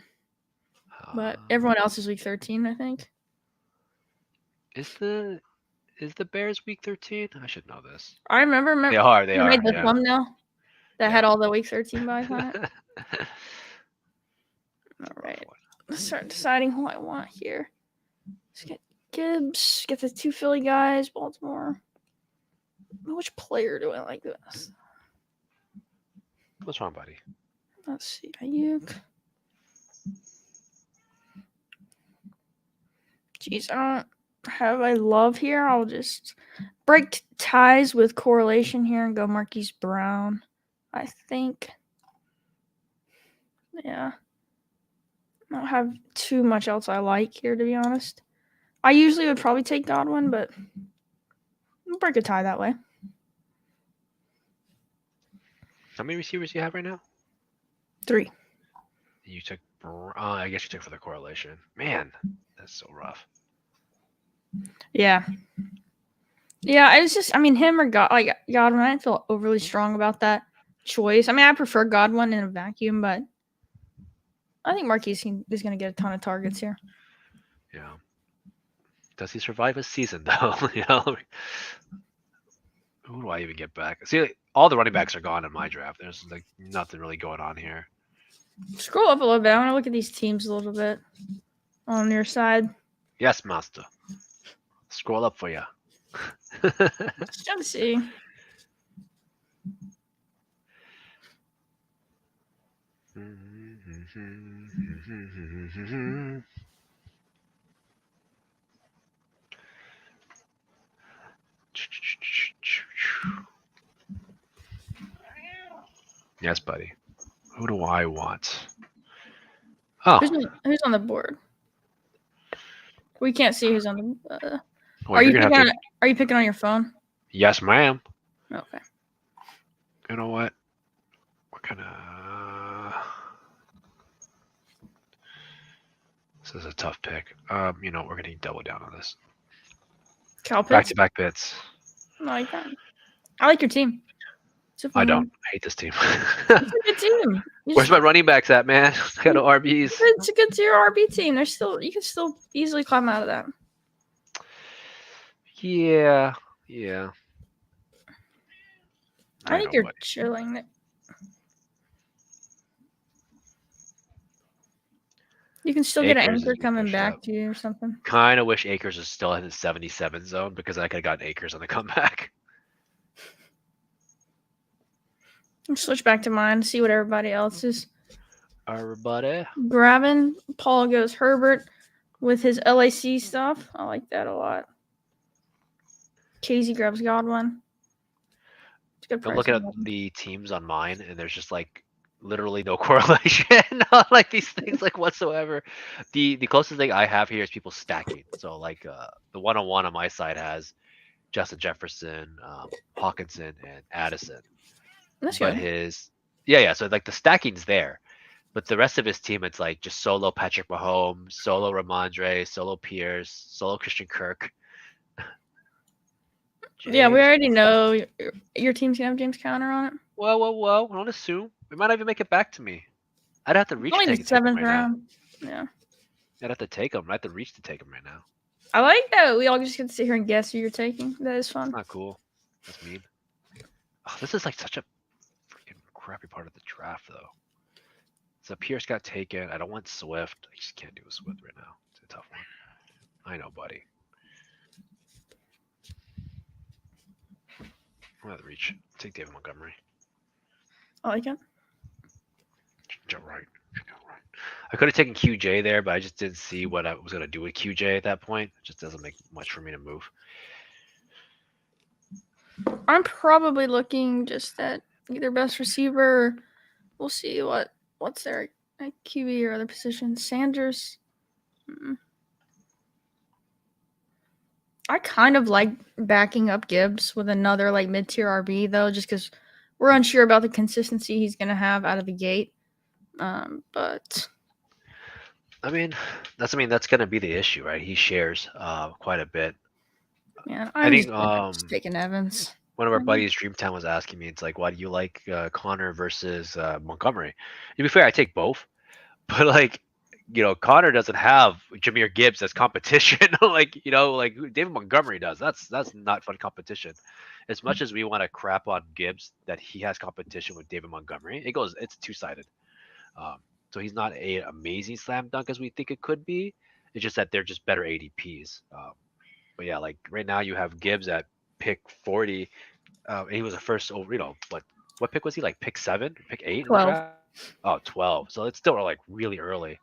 But everyone else is week 13, I think. Is the Bears week 13? I should know this. I remember. They are. You made the thumbnail that had all the week 13 buys on it. All right. Let's start deciding who I want here. Let's get Gibbs. Get the 2 Philly guys. Baltimore. Which player do I like this? What's wrong, buddy? Let's see. Ayuk. Jeez, I don't have a love here. I'll just break ties with correlation here and go Marquise Brown. I think. Yeah. I don't have too much else I like here, to be honest. I usually would probably take Godwin, but I'll break a tie that way. How many receivers do you have right now? 3. You took. I guess you took for the correlation. Man, that's so rough. Yeah. Yeah, it's just. him or Godwin. I don't feel overly strong about that choice. I prefer Godwin in a vacuum, but I think Marquise is going to get a ton of targets here. Yeah. Does he survive a season though? Who do I even get back? See, all the running backs are gone in my draft. There's nothing really going on here. Scroll up a little bit. I want to look at these teams a little bit on your side. Yes, master. Scroll up for you. Just trying to see. Yes, buddy. Who do I want? Oh. Who's on the board? We can't see who's on the. Well, are you picking on your phone? Yes, ma'am. Okay. You know what? We're gonna. This is a tough pick. We're gonna double down on this. Back-to-back bits. I like that. I like your team. I don't. I hate this team. It's a good team. Where's my running backs at, man? I got no RBs. It's a good RB team. You can still easily climb out of that. Yeah. I think you're chilling. You can still get an anchor coming back to you or something. Kind of wish Akers is still in the 77 zone because I could have gotten Akers on the comeback. I'll switch back to mine, see what everybody else is. Everybody. Grabbing. Paul goes Herbert with his LAC stuff. I like that a lot. Casey grabs Godwin. I'm looking at the teams on mine, and there's just literally no correlation on like these things like whatsoever. The closest thing I have here is people stacking. So like the one on one on my side has Justin Jefferson, Hawkinson, and Addison. That's But good. his yeah, so like the stacking's there. But the rest of his team, it's like just solo Patrick Mahomes, solo Ramondre, solo Pierce, solo Christian Kirk. Yeah, we James, already know your team's gonna have James Conner on it. whoa! Don't assume. We might not even make it back to me. I'd have to It's reach only to the take him seventh right now. round. Yeah. I'd have to take him. I'd have to reach to take him right now. I like that we all just get to sit here and guess who you're taking. That is That's fun. not cool. That's mean. Oh, this is like such a freaking crappy part of the draft, though. So Pierce got taken. I don't want Swift. I just can't do a Swift right now. It's a tough one. I know, buddy. I'm gonna reach. Take David Montgomery. I like it. Jump right. I could have taken QJ there, but I just didn't see what I was gonna do with QJ at that point. It just doesn't make much for me to move. I'm probably looking just at either best receiver. We'll see what's there at QB or other positions. Sanders. I kind of like backing up Gibbs with another like mid tier RB though, just because we're unsure about the consistency he's gonna have out of the gate. But That's gonna be the issue, right? He shares quite a bit. yeah, I I'm think just taking Evans. one of our buddies, Dreamtown, was asking me, it's like, why do you like Connor versus Montgomery? To be fair, I take both, but like, Connor doesn't have Jameer Gibbs as competition, like David Montgomery does. That's not fun competition. As much as we want to crap on Gibbs, that he has competition with David Montgomery, it's two sided. Um, so he's not a amazing slam dunk as we think it could be. It's just that they're just better ADPs. But yeah, like right now you have Gibbs at pick 40. And he was a first over, what pick was he? Like pick 7, pick 8 in the 12. draft? Oh, 12. So it's still like really early.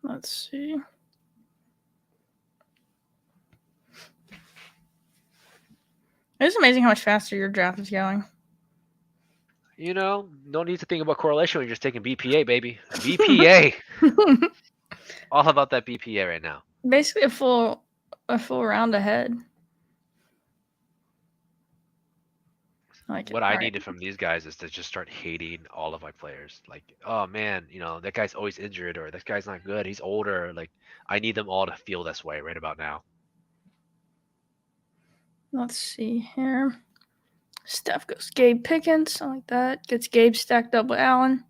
Let's see. It's amazing how much faster your draft is going. No need to think about correlation when you're just taking BPA, baby. BPA. All about that BPA right now. Basically a full round ahead. What I All right. needed from these guys is to just start hating all of my players. Like, oh man, that guy's always injured, or this guy's not good. He's older. Like, I need them all to feel this way right about now. Let's see here. Steph goes Gabe Pickens. I like that. Gets Gabe stacked up with Allen.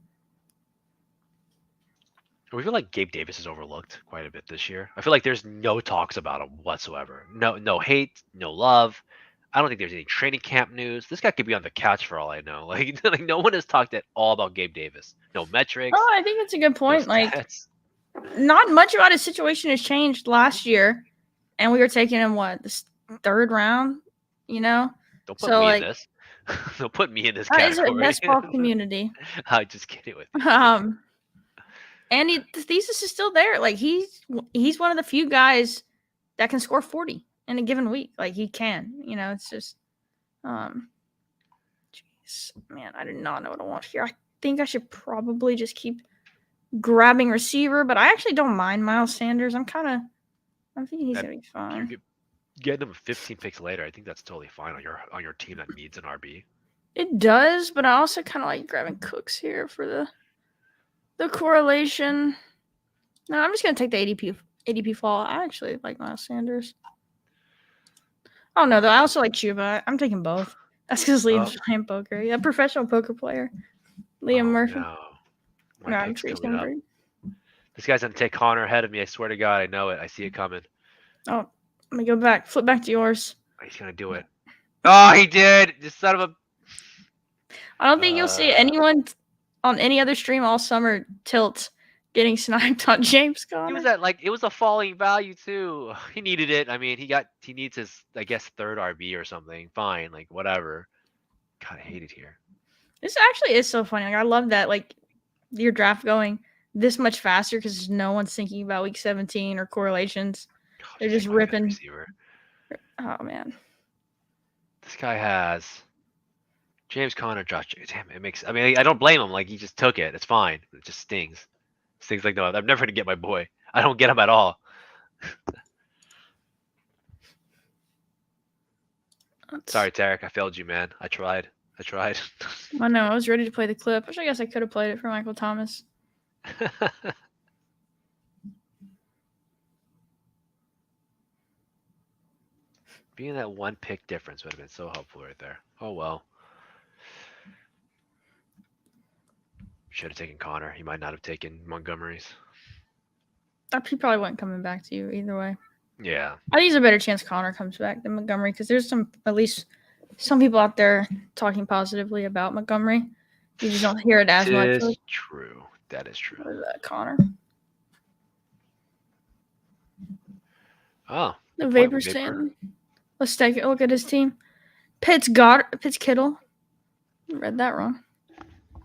We feel like Gabe Davis is overlooked quite a bit this year. I feel like there's no talks about him whatsoever. No hate, no love. I don't think there's any training camp news. This guy could be on the couch for all I know. Like no one has talked at all about Gabe Davis. No metrics, Oh, I think it's a good no point. Like, stats. not much about his situation has changed last year, and we were taking him this third round. Don't put So me in like, this. Don't put me in this that is a category. best ball community. I'm just kidding with you. And the thesis is still there. Like he's one of the few guys that can score 40 in a given week. Like he can. It's just, jeez, man, I do not know what I want here. I think I should probably just keep grabbing receiver, but I actually don't mind Miles Sanders. I'm thinking he's gonna be fine. You're getting him 15 picks later. I think that's totally fine on your team that needs an RB. It does, but I also kind of like grabbing Cooks here for the correlation. No, I'm just gonna take the ADP fall. I actually like Miles Sanders. Oh no, though I also like Chuba. I'm taking both. That's because Liam's playing poker. Yeah, professional poker player. Liam Murphy. No. No, I'm sure he's doing great. This guy's gonna take Connor ahead of me. I swear to God, I know it. I see it coming. Oh, let me go back. Flip back to yours. He's gonna do it. Oh, he did! This son of a. I don't think you'll see anyone on any other stream all summer tilt getting sniped on James Conner. He was at it was a falling value too. He needed it. I mean, he needs his third RB or something. Fine, like whatever. God, I hate it here. This actually is so funny. Like I love that your draft going this much faster because no one's thinking about week 17 or correlations. They're just just take my fifth ripping. receiver. Oh man. This guy has James Conner, Josh. Damn, it makes. I mean, I don't blame him. Like he just took it. It's fine. It just stings. Stings like no. I'm never gonna get my boy. I don't get him at all. Sorry, Tarek. I failed you, man. I tried. I tried. I know. I was ready to play the clip, which I guess I could have played it for Michael Thomas. Being that one pick difference would have been so helpful right there. Oh well. Should have taken Connor. He might not have taken Montgomery's. He probably wasn't coming back to you either way. Yeah. I think there's a better chance Connor comes back than Montgomery because there's at least some people out there talking positively about Montgomery. You just don't hear it as much. That is true. That is true. What is that, Connor? Oh. The Vapor Stanton. Let's take a look at his team. Pitts Kittle. I read that wrong.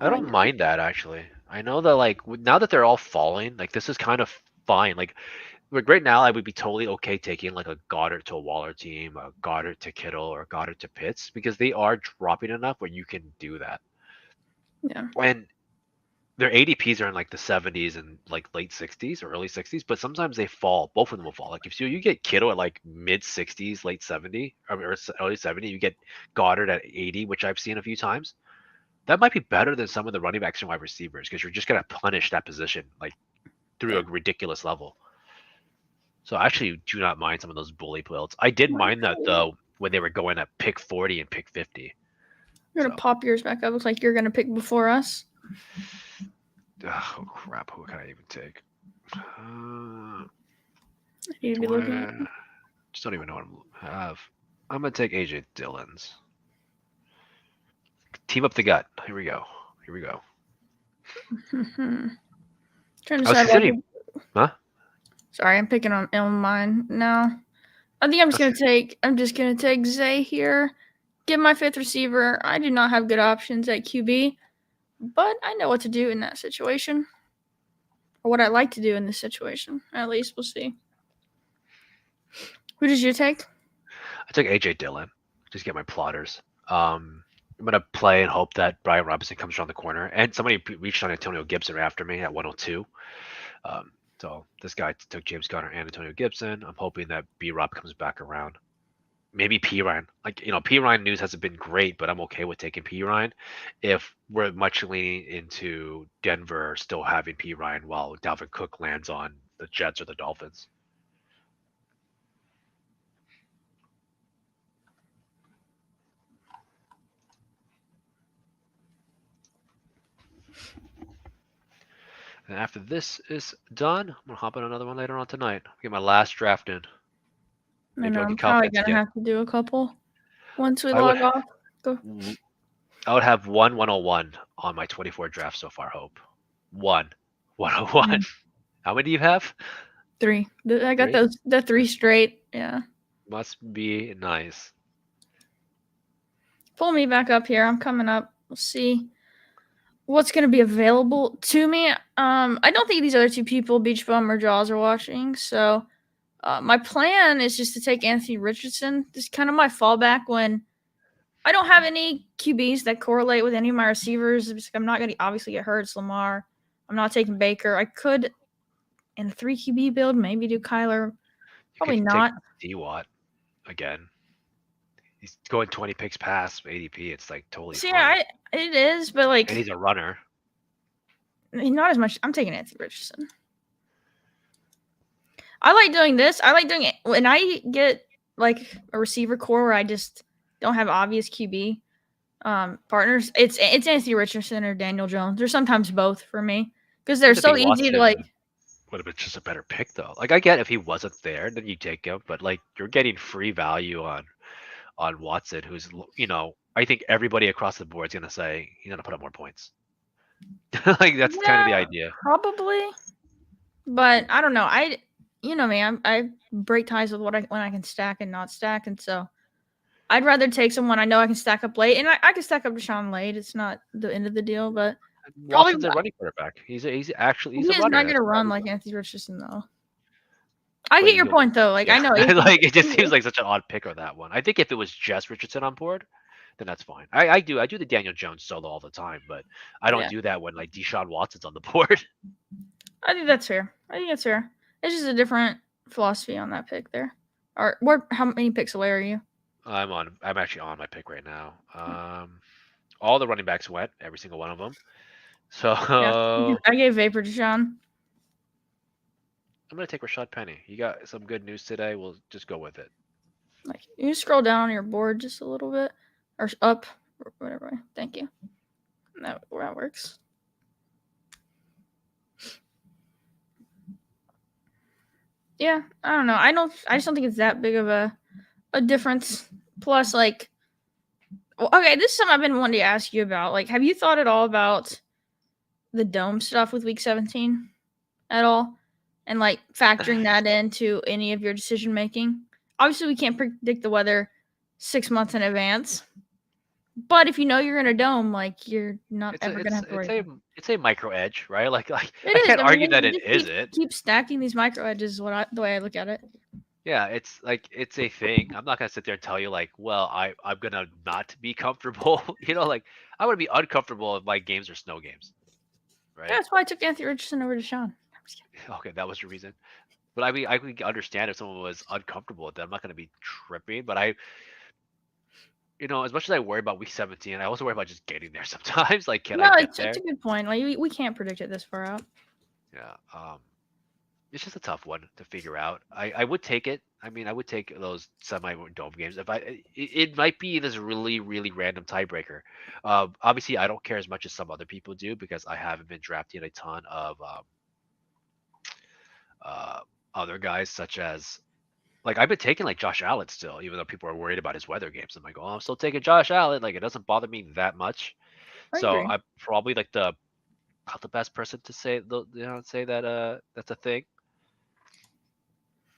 I don't mind that actually. I know that like now that they're all falling, like this is kind of fine. Like right now, I would be totally okay taking like a Goddard to a Waller team, a Goddard to Kittle, or a Goddard to Pitts because they are dropping enough where you can do that. Yeah. And their ADPs are in like the 70s and like late 60s or early 60s, but sometimes they fall. Both of them will fall. Like if you get Kittle at like mid 60s, late 70, or early 70, you get Goddard at 80, which I've seen a few times. That might be better than some of the running backs and wide receivers because you're just gonna punish that position like through a ridiculous level. So I actually do not mind some of those bully builds. I did mind that though when they were going at pick 40 and pick 50. You're gonna pop yours back up. Looks like you're gonna pick before us. Oh crap! Who can I even take? I need to be looking. Just don't even know what I have. I'm gonna take AJ Dillon's. Team up the gut. Here we go. Here we go. Trying to decide. Huh? Sorry, I'm picking on mine now. I think I'm just gonna take Zay here. Get my fifth receiver. I do not have good options at QB, but I know what to do in that situation. Or what I like to do in this situation. At least we'll see. Who did you take? I took AJ Dillon. Just get my plotters. I'm gonna play and hope that Brian Robinson comes around the corner. And somebody reached on Antonio Gibson after me at 102. So this guy took James Conner and Antonio Gibson. I'm hoping that B Rob comes back around. Maybe P Ryan. Like P Ryan news hasn't been great, but I'm okay with taking P Ryan if we're much leaning into Denver still having P Ryan while Dalvin Cook lands on the Jets or the Dolphins. And after this is done, I'm gonna hop on another one later on tonight. Get my last draft in. I know, I'm probably gonna have to do a couple once we log off. Go. I would have 101 on my 24 draft so far. Hope 101. How many do you have? 3. I got the 3 straight. Yeah. Must be nice. Pull me back up here. I'm coming up. We'll see what's going to be available to me. I don't think these other two people, Beach Bum or Jaws, are watching. So my plan is just to take Anthony Richardson. This is kind of my fallback when I don't have any QBs that correlate with any of my receivers. I'm not going to obviously get hurt. It's Lamar. I'm not taking Baker. I could, in a 3 QB build, maybe do Kyler. Probably not. D-Watt again. He's going 20 picks past ADP. It's like totally fine. Yeah, it is, but like... And he's a runner. Not as much. I'm taking Anthony Richardson. I like doing this. I like doing it when I get like a receiver core where I just don't have obvious QB partners. It's Anthony Richardson or Daniel Jones, or sometimes both for me because they're so easy to like. Would have been just a better pick though. Like I get if he wasn't there, then you take him, but like you're getting free value on Watson, who's I think everybody across the board is gonna say he's gonna put up more points. Like that's kind of the idea. Probably, but I don't know. You know me, I break ties with when I can stack and not stack, and so I'd rather take someone I know I can stack up late, and I can stack up Deshaun late. It's not the end of the deal, but Watson's a running quarterback. He's actually a runner. Not going to run like Anthony Richardson though. I but get your you point though. Like I yeah, know Aiken, like it just seems like such an odd pick on that one. I think if it was just Richardson on board, then that's fine. I do the Daniel Jones solo all the time, but I don't yeah, do that when like Deshaun Watson's on the board. I think that's fair. I think that's fair. It's just a different philosophy on that pick there. Or what? How many picks away are you? I'm actually on my pick right now. All the running backs went, every single one of them. So Yeah, I gave Vapor to Sean. I'm gonna take Rashad Penny. You got some good news today. We'll just go with it. Like you scroll down on your board just a little bit, or up, or whatever. Thank you. That works. Yeah, I don't know. I just don't think it's that big of a difference. Plus, like, well, okay, this is something I've been wanting to ask you about. Like, have you thought at all about the dome stuff with Week 17 at all, and like factoring that into any of your decision making? Obviously, we can't predict the weather 6 months in advance, but if you know you're in a dome, like you're not It's a ever gonna it's have to worry it's about a it. it's a micro edge, right? Like It I is. can't I mean, argue that you it just isn't. keep stacking these micro edges. Is the way I look at it. Yeah, it's like it's a thing. I'm not gonna sit there and tell you like, well, I'm gonna not be comfortable. Like I want to be uncomfortable if my games are snow games, Yeah, right? that's why I took Anthony Richardson over to Sean. Okay, that was your reason. But I mean, I could understand if someone was uncomfortable with that. I'm not gonna be tripping, but as much as I worry about week 17, I also worry about just getting there sometimes. Like, can I No, get it's there? a good point. Like we can't predict it this far out. Yeah. It's just a tough one to figure out. I would take it. I mean, I would take those semi dome games if it might be this really really random tiebreaker. Obviously, I don't care as much as some other people do because I haven't been drafting a ton of uh, other guys such as like I've been taking like Josh Allen still, even though people are worried about his weather games. I'm like, oh, I'm still taking Josh Allen. Like it doesn't bother me that much. I So agree. I'm probably like the not the best person to say say that that's a thing.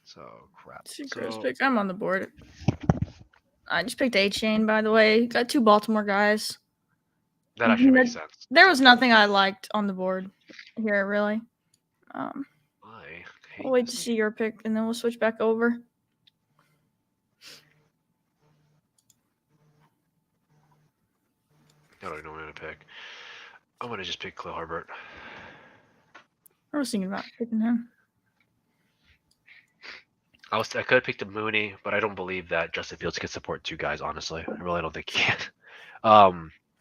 So crap. It's a gross So pick. I'm on the board. I just picked A Chain, by the way. Got two Baltimore guys. that actually makes sense. There was nothing I liked on the board here, really. Um, I I'll hate wait to this. see your pick, and then we'll switch back over. I don't even know what I'm gonna pick. I'm gonna just pick Khalil Herbert. I was thinking about picking him. I could have picked a Mooney, but I don't believe that Justin Fields can support two guys. Honestly, I really don't think he can.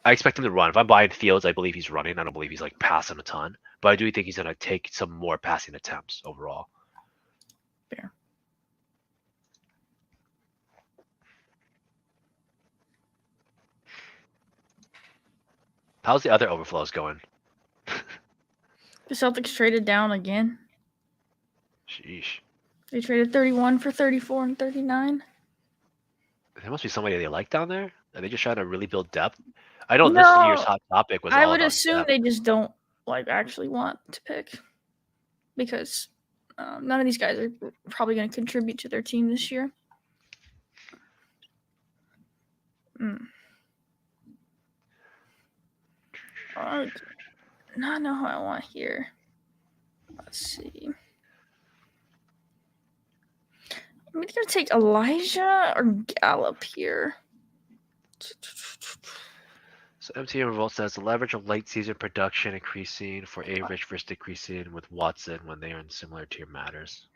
I expect him to run. If I'm buying Fields, I believe he's running. I don't believe he's like passing a ton, but I do think he's gonna take some more passing attempts overall. Fair. How's the other overflows going? The Celtics traded down again. Sheesh. They traded 31 for 34 and 39. There must be somebody they like down there. Are they just trying to really build depth? I know this year's No, hot topic was I all would about assume depth. they just don't like actually want to pick because none of these guys are probably going to contribute to their team this year. I do not know who I want here. Let's see. I'm either going to take Elijah or Gallup here. So MTN Revolt says the leverage of late season production increasing for A-Rich versus decreasing with Watson when they are in similar tier matters.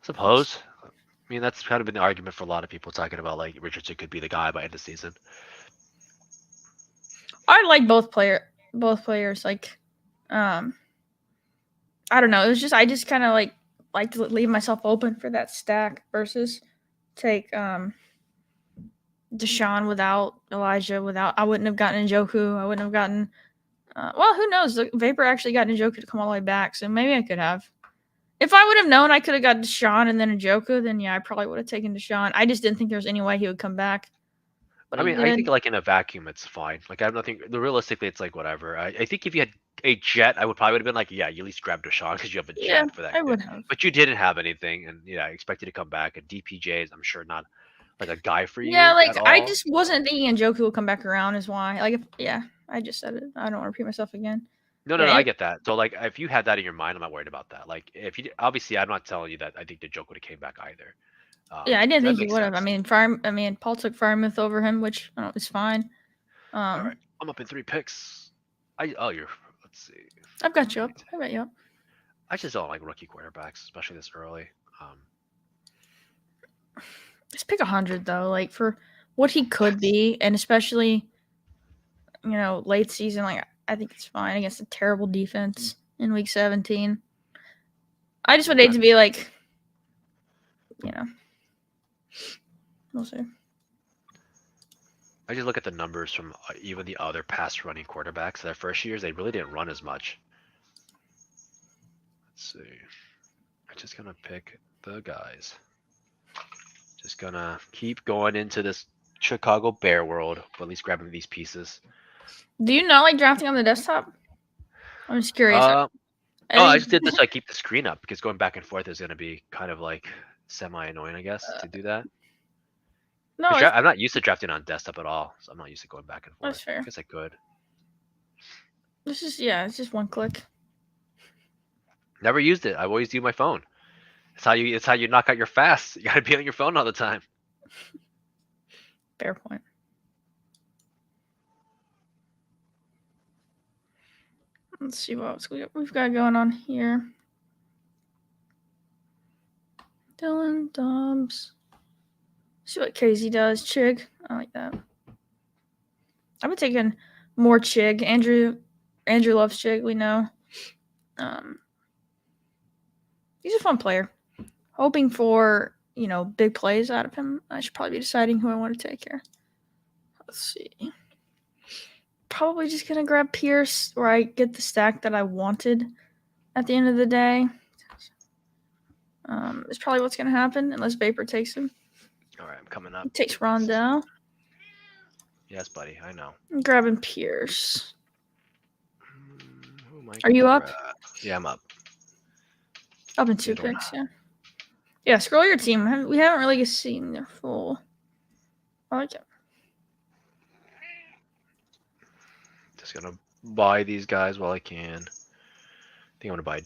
Suppose. I mean, that's kind of been the argument for a lot of people talking about like Richardson could be the guy by end of season. I like both players. Like, I don't know. It was just I just kind of like to leave myself open for that stack versus take Deshaun without Elijah. Without I wouldn't have gotten Njoku. I wouldn't have gotten. Well, who knows? The Vapor actually got Njoku to come all the way back, so maybe I could have. If I would have known I could have got Deshaun and then Njoku, then yeah, I probably would have taken Deshaun. I just didn't think there was any way he would come back, but I he mean, I did. think like in a vacuum, it's fine. Like I have nothing. Realistically, it's like whatever. I think if you had a jet, I would probably would have been like, yeah, you at least grab Deshaun because you have a Yeah, jet for that I kid. would have. But you didn't have anything, and yeah, I expected to come back. And DPJ is, I'm sure, not like a guy for Yeah, you like at I all. just wasn't thinking Njoku will come back around. Is why. Like, yeah, I just said it. I don't want to repeat myself again. No, no, no. Yeah, I get that. So like, if you had that in your mind, I'm not worried about that. Like, if you obviously, I'm not telling you that I think the joke would have came back either. yeah, I didn't That think he makes would have. sense. I mean, Paul took Firemouth over him, which was fine. All right, Um, I'm up in 3 picks. I oh, you're. Let's see. I've got you up. I got you up. I just don't like rookie quarterbacks, especially this early. Let's pick 100 though, like for what he could be, and especially late season. Like I think it's fine against a terrible defense in week 17. I just would hate Okay. to be like, you know, we'll see. I just look at the numbers from even the other pass running quarterbacks. Their first years, they really didn't run as much. Let's see. I'm just gonna pick the guys. Just gonna keep going into this Chicago Bear world, but at least grabbing these pieces. Do you not like drafting on the desktop? I'm just curious. Uh, I oh, I think just did this so I keep the screen up because going back and forth is gonna be kind of like semi-annoying, I guess, to do that. no, Because I'm not used to drafting on desktop at all, so I'm not used to going back and that's forth. I fair. guess I could. It's just one click. Never used it. I always do my phone. It's how you knock out your fasts. You gotta be on your phone all the time. Fair point. Let's see what else we've got going on here. Dylan Dobbs. See what Casey does. Chig. I like that. I've been taking more Chig. Andrew loves Chig, we know. He's a fun player. Hoping for, big plays out of him. I should probably be deciding who I want to take here. Let's see. Probably just gonna grab Pierce where I get the stack that I wanted at the end of the day. It's probably what's gonna happen unless Vapor takes him. All right, I'm coming up. He takes Rondell. Yes, buddy. I know. I'm grabbing Pierce. Who am I Are you gonna up? grab? Yeah, I'm up. Up in 2 Good one. picks, yeah. Yeah, scroll your team. We haven't really seen their full. I like it. Just gonna buy these guys while I can. I think I'm gonna buy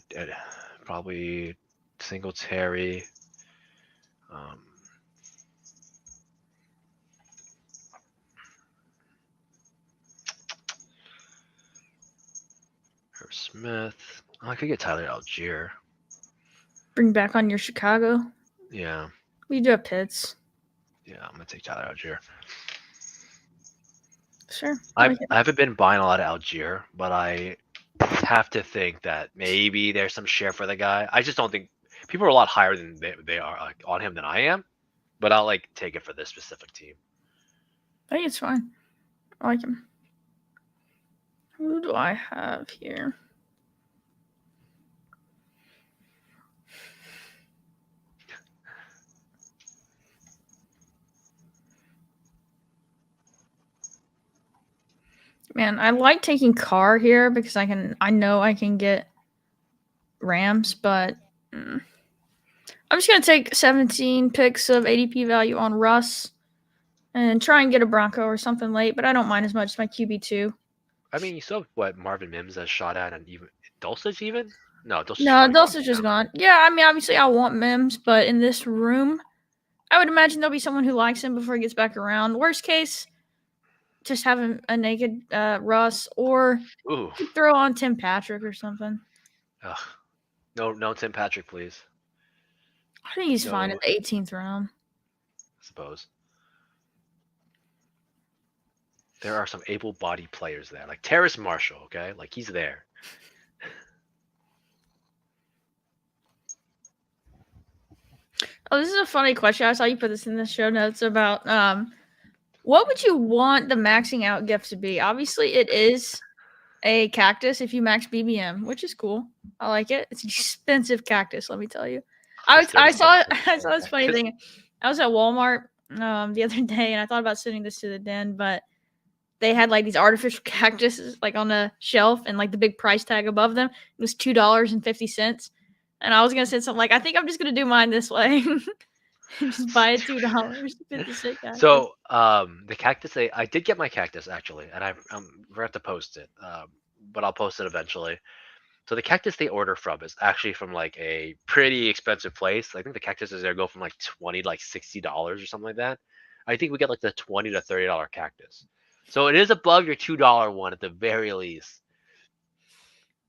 probably Singletary. Herb Smith. Oh, I could get Tyler Algier. Bring back on your Chicago. Yeah. We do have Pitts. Yeah, I'm gonna take Tyler Algier. Sure. I haven't been buying a lot of Algier, but I have to think that maybe there's some share for the guy. I just don't think people are a lot higher than they are like on him than I am, but I'll like take it for this specific team. I think it's fine. I like him. Who do I have here? Man, I like taking Carr here because I know I can get Rams, but I'm just gonna take 17 picks of ADP value on Russ and try and get a Bronco or something late, but I don't mind as much as my QB2. I mean, you saw what Marvin Mims has shot at, and even Dulcich even. No, Dulcich is No, probably Dulcich's just gone. Yeah, I mean, obviously I want Mims, but in this room, I would imagine there'll be someone who likes him before he gets back around. Worst case, just have a naked Russ, or throw on Tim Patrick or something. Ugh. No Tim Patrick, please. I think he's fine in the 18th round. I suppose. There are some able-bodied players there, like Terrace Marshall, okay? Like, he's there. Oh, this is a funny question. I saw you put this in the show notes about what would you want the maxing out gift to be? Obviously, it is a cactus if you max BBM, which is cool. I like it. It's an expensive cactus, let me tell you. I saw this funny thing. I was at Walmart the other day, and I thought about sending this to the den, but they had like these artificial cactuses like on the shelf, and like the big price tag above them it was $2.50. And I was gonna send something like, I think I'm just gonna do mine this way. Just buy it $2.50. So the cactus, I did get my cactus actually, and I forgot to post it. but I'll post it eventually. So the cactus they order from is actually from like a pretty expensive place. I think the cactuses there go from like 20 to like $60 or something like that. I think we get like the $20 to $30 cactus. So it is above your $2 one at the very least.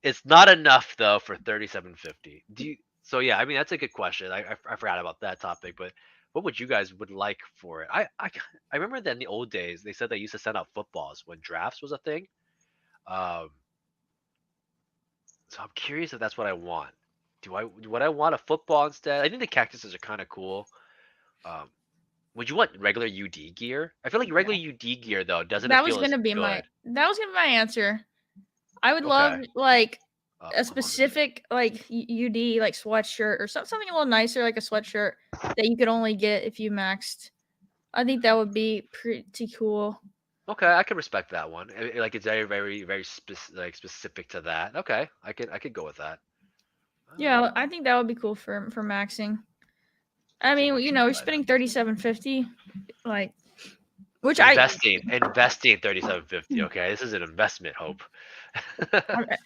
It's not enough though for 37.50. Do you? So yeah, I mean that's a good question. I forgot about that topic, but what would you guys would like for it? I remember that in the old days they said they used to send out footballs when drafts was a thing. Um, so I'm curious if that's what I want. Would I want a football instead? I think the cactuses are kind of cool. Um, would you want regular UD gear? I feel like regular UD gear though doesn't That was feel as gonna be my good. that was gonna be my answer. I would love Okay. like a I'm on the street. specific like UD like sweatshirt or something a little nicer like a sweatshirt that you could only get if you maxed. I think that would be pretty cool. Okay, I can respect that one. Like it's very specific to that. Okay, I could go with that. Yeah, Um, I think that would be cool for maxing. I see mean, what you we're buy that. spending 37.50, like which Investing 37.50. Okay, this is an investment. Hope. I-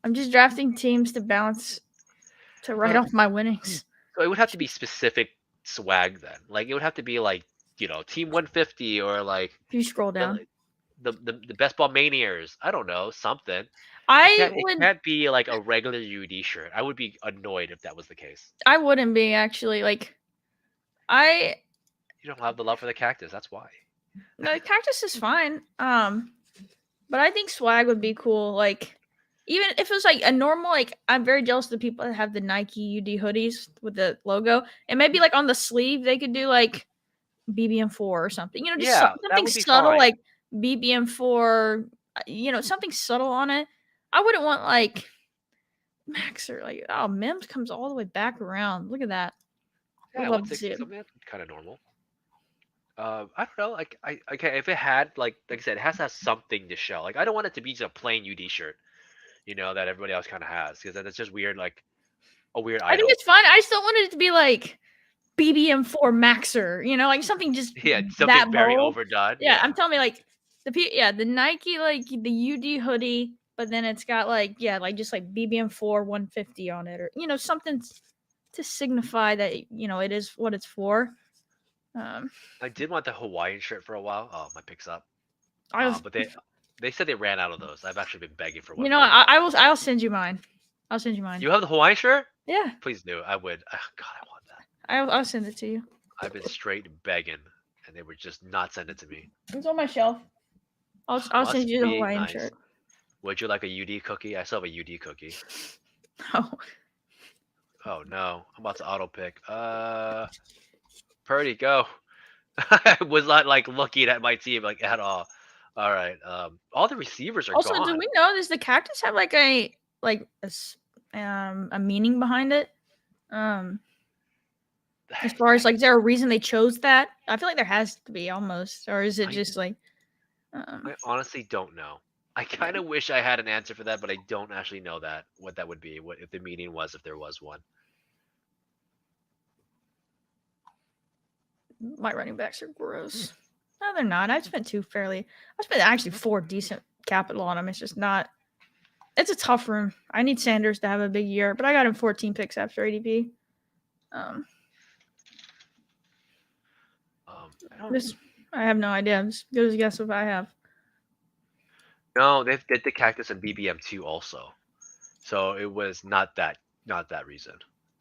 I'm just drafting teams to balance to write Uh, off my winnings. so it would have to be specific swag then. Like it would have to be like Team 150 or like If you scroll the down, the best ball maniers. I don't know something. I It would can't be like a regular UD shirt. I would be annoyed if that was the case. I wouldn't be actually like I You don't have the love for the cactus. That's why. the cactus is fine. But I think swag would be cool. Like, even if it was like a normal, like, I'm very jealous of the people that have the Nike UD hoodies with the logo. And maybe like on the sleeve, they could do like BBM4 or something. Just Yeah, that something would be subtle, fine. like BBM4, something subtle on it. I wouldn't want like Max or like, oh, Mims comes all the way back around. Look at that. Would Yeah, love to see 160 it. something. That's kind of normal. I don't know. Like okay, if it had like I said, it has to have something to show. Like I don't want it to be just a plain UD shirt, that everybody else kind of has, because then it's just weird, like a weird I think item. it's fine. I just don't want it to be like BBM4 Maxer, like something just Yeah, that something very bold. overdone. Yeah, I'm Yeah, telling you, like the Nike like the UD hoodie, but then it's got like like just like BBM4 150 on it, or something to signify that it is what it's for. Um, I did want the Hawaiian shirt for a while. Oh, my picks up. I was, But they said they ran out of those. I've actually been begging for one for a while. I'll send you mine. I'll send you mine. You have the Hawaiian shirt? Yeah, Please do. I would. God, I want that. I'll send it to you. I've been straight begging, and they would just not send it to me. It's on my shelf. I'll send Must you the be Hawaiian nice. shirt. Would you like a UD cookie? I still have a UD cookie. Oh, Oh no, I'm about to auto pick. Purdy, go. I was not like looking at my team like at all. All right. All the receivers are also, do gone. we know does the cactus have like a a meaning behind it? As far as like, is there a reason they chose that? I feel like there has to be almost, or is it I just like, um, I honestly don't know. I yeah, kind of wish I had an answer for that, but I don't actually know what that would be. What if the meaning was, if there was one. my running backs are gross. No, they're not. I spent actually 4 decent capital on them. It's just not. It's a tough room. I need Sanders to have a big year, but I got him 14 picks after ADP. Um, I don't this I have no idea. Just good as a guess if I have. know. They did the cactus and BBM2 also, so it was not that reason,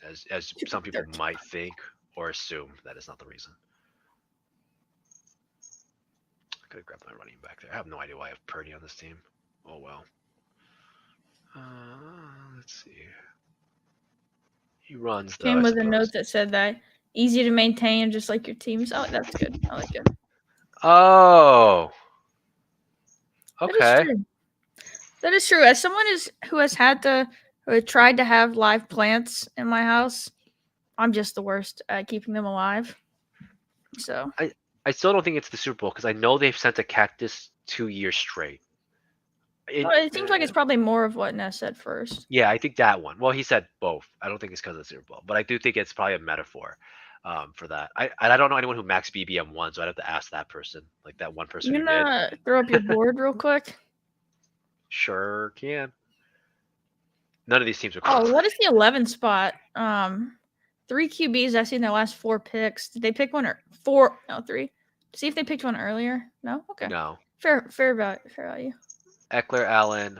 as some people 13. might think or assume that is not the reason. I could have grabbed my running back there. I have no idea why I have Purdy on this team. Oh well. Let's see. He runs though, Came I with a suppose. note that said that easy to maintain, just like your teams. Oh, that's good. I like it. Oh, That is okay. true. That is true. As someone who has tried to have live plants in my house, I'm just the worst at keeping them alive. So I I still don't think it's the Super Bowl because I know they've sent a cactus 2 years straight. It, well, it seems like it's probably more of what Ness said first. yeah, I think that one. Well, he said both. I don't think it's because of the Super Bowl, but I do think it's probably a metaphor for that. I don't know anyone who max BBM won, so I'd have to ask that person, like that one person You who did. gonna throw up your board real quick? Sure can. None of these teams are Oh, close. what is the 11 spot? Three QBs I see in the last four picks. Did they pick one or four? No, three. See if they picked one earlier. No, okay. No. Fair value. Eckler, Allen,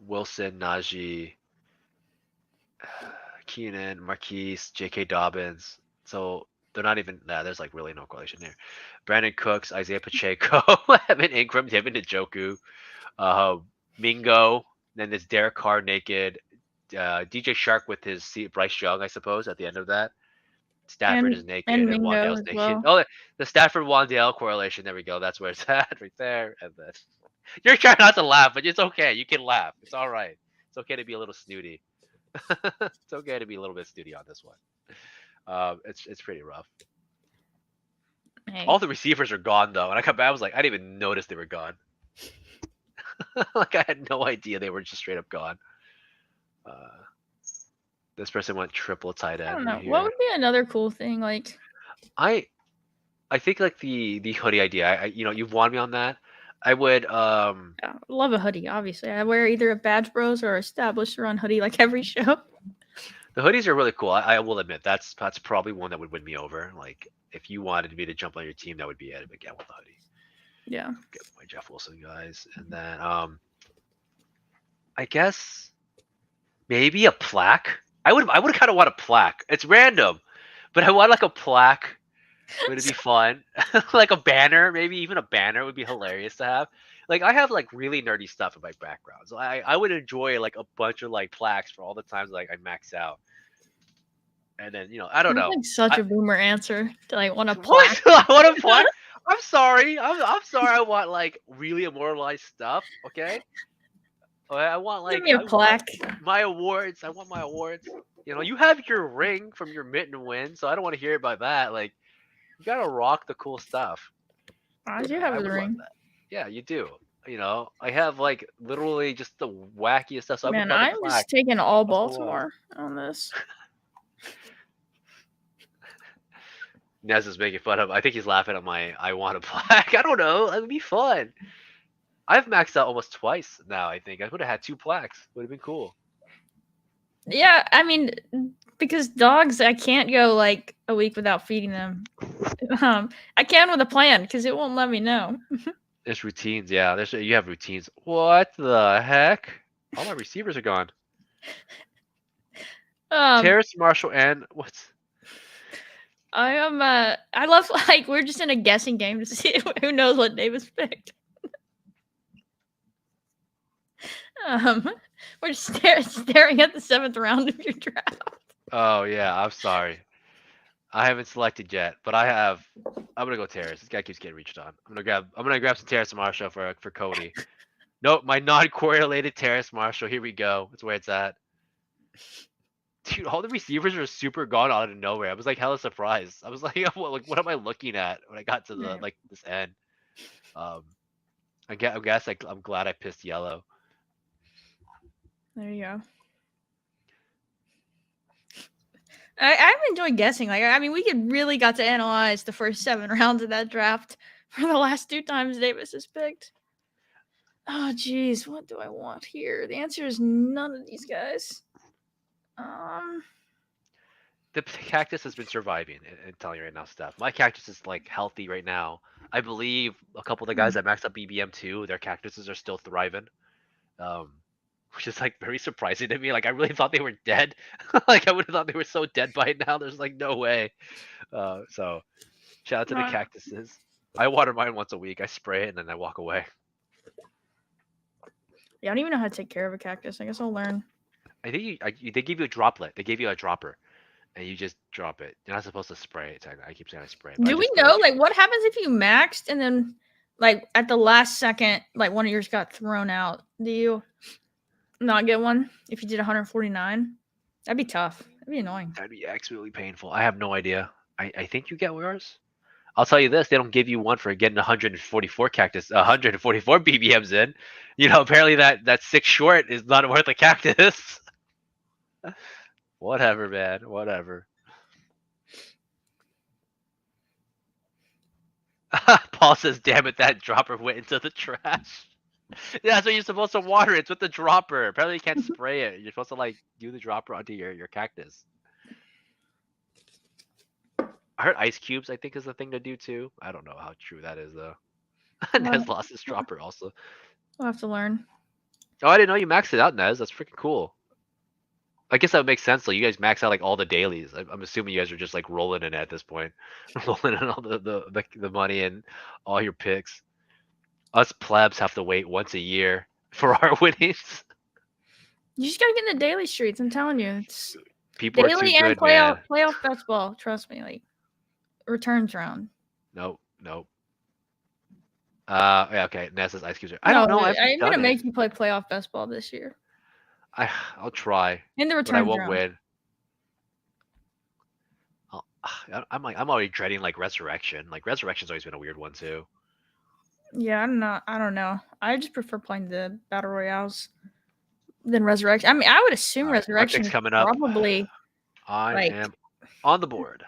Wilson, Najee, Keenan, Marquise, J.K. Dobbins. So they're not even. Nah, there's like really no correlation there. Brandon Cooks, Isaiah Pacheco, Evan Ingram, David Njoku, uh, Mingo. Then there's Derek Carr naked. DJ Shark with his Bryce Young, I suppose, at the end of that. Stafford is And naked and Mingo Wandale's as naked. well. Oh, the Stafford Wandale correlation. There we go. That's where it's at, right there. And then you're trying not to laugh, but it's okay. You can laugh. It's all right. It's okay to be a little snooty. It's okay to be a little bit snooty on this one. It's pretty rough. Hey. All the receivers are gone though, and I come back. I was like, I didn't even notice they were gone. Like I had no idea they were just straight up gone. This person went triple tight I end don't right know. What here. would be another cool thing? Like, I I think like the hoodie idea. You've won me on that. I would yeah, love a hoodie. Obviously, I wear either a Badge Bros or Established Run hoodie like every show. the hoodies are really cool. I will admit that's probably one that would win me over. Like if you wanted me to jump on your team, that would be it. Again with the hoodie. Yeah. Get my Jeff Wilson guys, and then I guess maybe a plaque. I would kind of want a plaque. It's random, but I want like a plaque. Would it be fun? Like a banner, maybe even a banner would be hilarious to have. Like I have like really nerdy stuff in my background, so I would enjoy like a bunch of like plaques for all the times like I max out. And then I don't That's know. like such I a boomer answer to like want a what? plaque. I want a plaque. I'm sorry. I'm sorry. I want like really immortalized stuff. Okay. I want Give like me a plaque. my awards. I want my awards. You have your ring from your mitten win, so I don't want to hear about that. Like, you gotta rock the cool stuff. I do have I the would love ring. that. Yeah, you do. I have like literally just the wackiest stuff. So I would Man, love a I'm plaque just taking all across the wall. Baltimore on this. Nez is making fun of. I think he's laughing at my I want a plaque. I don't know. That would be fun. I've maxed out almost twice now. I think I would have had two plaques. Would have been cool. Yeah, I mean, because dogs, I can't go like a week without feeding them. I can with a plan because it won't let me know. There's routines. Yeah, you have routines. What the heck? All my receivers are gone. Terrace Marshall and what's I am. I love like we're just in a guessing game to see who knows what Davis picked. We're just staring at the 7th round of your draft. Oh yeah, I'm sorry. I haven't selected yet, but I have. I'm gonna go Terrace. This guy keeps getting reached on. I'm gonna grab some Terrace Marshall for Cody. Nope, my non-correlated Terrace Marshall. Here we go. That's where it's at. Dude, all the receivers are super gone out of nowhere. I was like hella surprised. I was like, what am I looking at when I got to the like this end? I guess I'm glad I pissed yellow. There you go. I've enjoyed guessing. Like, I mean, we really got to analyze the first 7 rounds of that draft for the last 2 times Davis has picked. Oh, geez, what do I want here? The answer is none of these guys. The cactus has been surviving. And telling you right now, Steph. My cactus is like healthy right now. I believe a couple of the guys that maxed up BBM too, their cactuses are still thriving. Which is like very surprising to me. Like I really thought they were dead. Like I would have thought they were so dead by now. There's like no way. So shout out to the cactuses. I water mine once a week. I spray it and then I walk away. Yeah, I don't even know how to take care of a cactus. I guess I'll learn. I think they give you a droplet. They give you a dropper, and you just drop it. You're not supposed to spray it. I keep saying I spray it. Do we know like what happens if you maxed and then like at the last second like one of yours got thrown out? Do you not get one if you did 149? That'd be tough. That'd be annoying. That'd be absolutely painful. I have no idea. I think you get yours. I'll tell you this: they don't give you one for getting 144 BBMs in. Apparently that 6 short is not worth a cactus. Whatever, man. Whatever. Paul says, "Damn it, that dropper went into the trash." Yeah, so you're supposed to water it. It's with the dropper. Apparently, you can't spray it. You're supposed to like do the dropper onto your cactus. I heard ice cubes. I think is the thing to do too. I don't know how true that is though. Nez Well, lost his dropper also. we'll have to learn. Oh, I didn't know you maxed it out, Nez. That's freaking cool. I guess that would make sense. Though you guys max out like all the dailies. I'm assuming you guys are just like rolling in it at this point, rolling in all the money and all your picks. Us plebs have to wait once a year for our winnings. You just gotta get in the daily streets. I'm telling you, it's People are too daily and good, man. playoff best ball. Trust me, like returns round. Nope, nope. Yeah, okay. Nessa's ice cubes. I No, don't know. I haven't I'm done gonna it. make you play playoff best ball this year I'll try, in the but I returns won't round. win. I'm already dreading like resurrection. Like resurrection's always been a weird one too. Yeah, I'm not. I don't know. I just prefer playing the battle royales than resurrection. I mean, I would assume All right, my resurrection pick's is coming up. probably I like am on the board.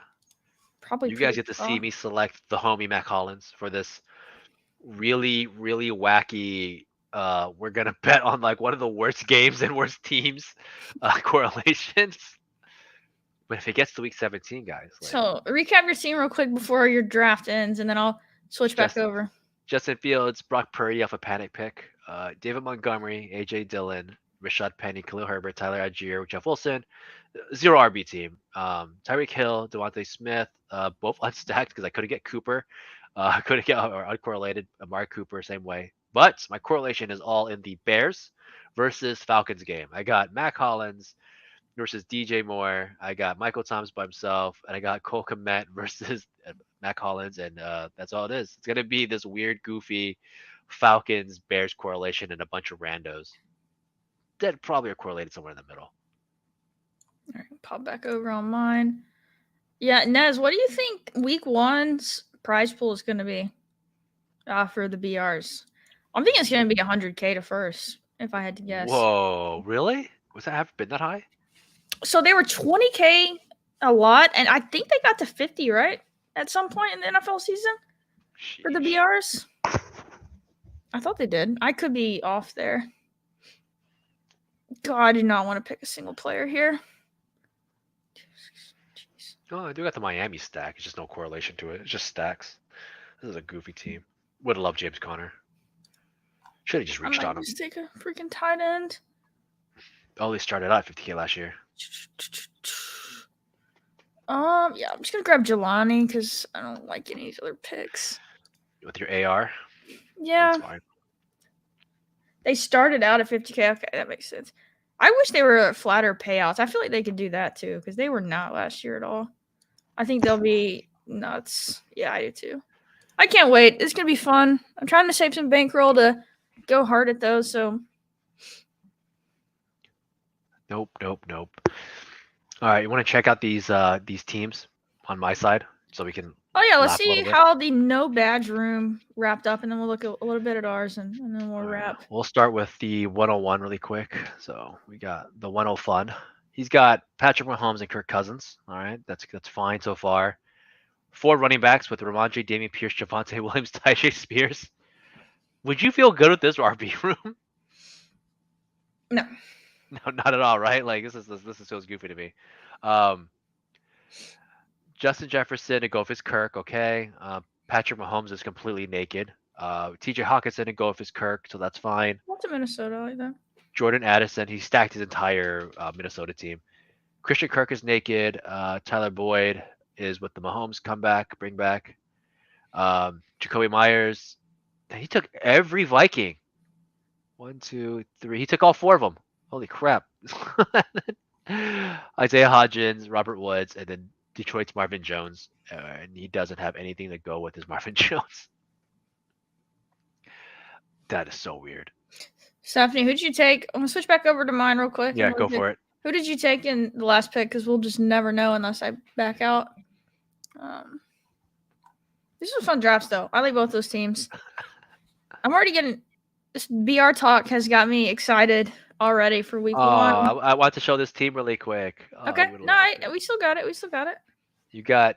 You guys pretty get to see raw. me select the homie Mac Hollins for this really, really wacky. We're gonna bet on like one of the worst games and worst teams correlations. But if it gets to week 17, guys, like So recap your team real quick before your draft ends, and then I'll switch back Justin over. Justin Fields, Brock Purdy off a panic pick, David Montgomery, AJ Dillon, Rashad Penny, Khalil Herbert, Tyler Algier, Jeff Wilson, zero RB team. Tyreek Hill, Devontae Smith, both unstacked because I couldn't get Cooper. I couldn't get or uncorrelated Amari Cooper, same way. But my correlation is all in the Bears versus Falcons game. I got Mac Hollins versus DJ Moore. I got Michael Thomas by himself, and I got Cole Kmet versus Mac Hollins, and that's all it is. It's gonna be this weird, goofy Falcons Bears correlation and a bunch of randos that probably are correlated somewhere in the middle. All right, pop back over on mine. Yeah, Nez, what do you think week one's prize pool is going to be for the BRs? I'm thinking it's going to be 100K to first, if I had to guess. Whoa, really? Was that ever been that high? So they were 20K a lot, and I think they got to 50, right? At some point in the NFL season for the Sheesh. BRs. I thought they did. I could be off there. God, I do not want to pick a single player here. Jeez. Oh, I do got the Miami stack. It's just no correlation to it. It's just stacks. This is a goofy team. Would have loved James Conner. Should have just I reached might on him. just take a freaking tight end. Oh, they started out at 50K last year. Yeah, I'm just gonna grab Jelani because I don't like any of these other picks. With your AR? Yeah, That's fine. they started out at 50K. Okay, that makes sense. I wish they were flatter payouts. I feel like they could do that too because they were not last year at all. I think they'll be nuts. Yeah, I do too. I can't wait. It's gonna be fun. I'm trying to save some bankroll to go hard at those. So Nope, nope, nope. All right, you want to check out these teams on my side so we can oh yeah, let's laugh a see little bit? how the no badge room wrapped up, and then we'll look a little bit at ours, and then we'll All right, wrap. we'll start with the 101 really quick. So we got the 10 fun. He's got Patrick Mahomes and Kirk Cousins. All right, that's fine so far. 4 running backs with Ramondre, Damian Pierce, Javante Williams, Tyjae Spears. Would you feel good with this RB room? No. No, not at all, right? Like this feels goofy to me. Um, Justin Jefferson to go with his Kirk, okay. Patrick Mahomes is completely naked. TJ Hawkinson to go with his Kirk, so that's fine. What's a Minnesota like that? Jordan Addison, he stacked his entire Minnesota team. Christian Kirk is naked. Tyler Boyd is with the Mahomes comeback, bring back. Jacoby Myers, he took every Viking. 1, 2, 3. He took all 4 of them. Holy crap. Isaiah Hodgins, Robert Woods, and then Detroit's Marvin Jones. And he doesn't have anything to go with his Marvin Jones. That is so weird. Stephanie, who'd you take? I'm gonna switch back over to mine real quick. Yeah, go for it. Who did you take in the last pick? Because we'll just never know unless I back out. These are fun drafts, though. I like both those teams. I'm already getting this BR talk has got me excited already for week one. I want to show this team really quick. Okay, no, we still got it. We still got it. You got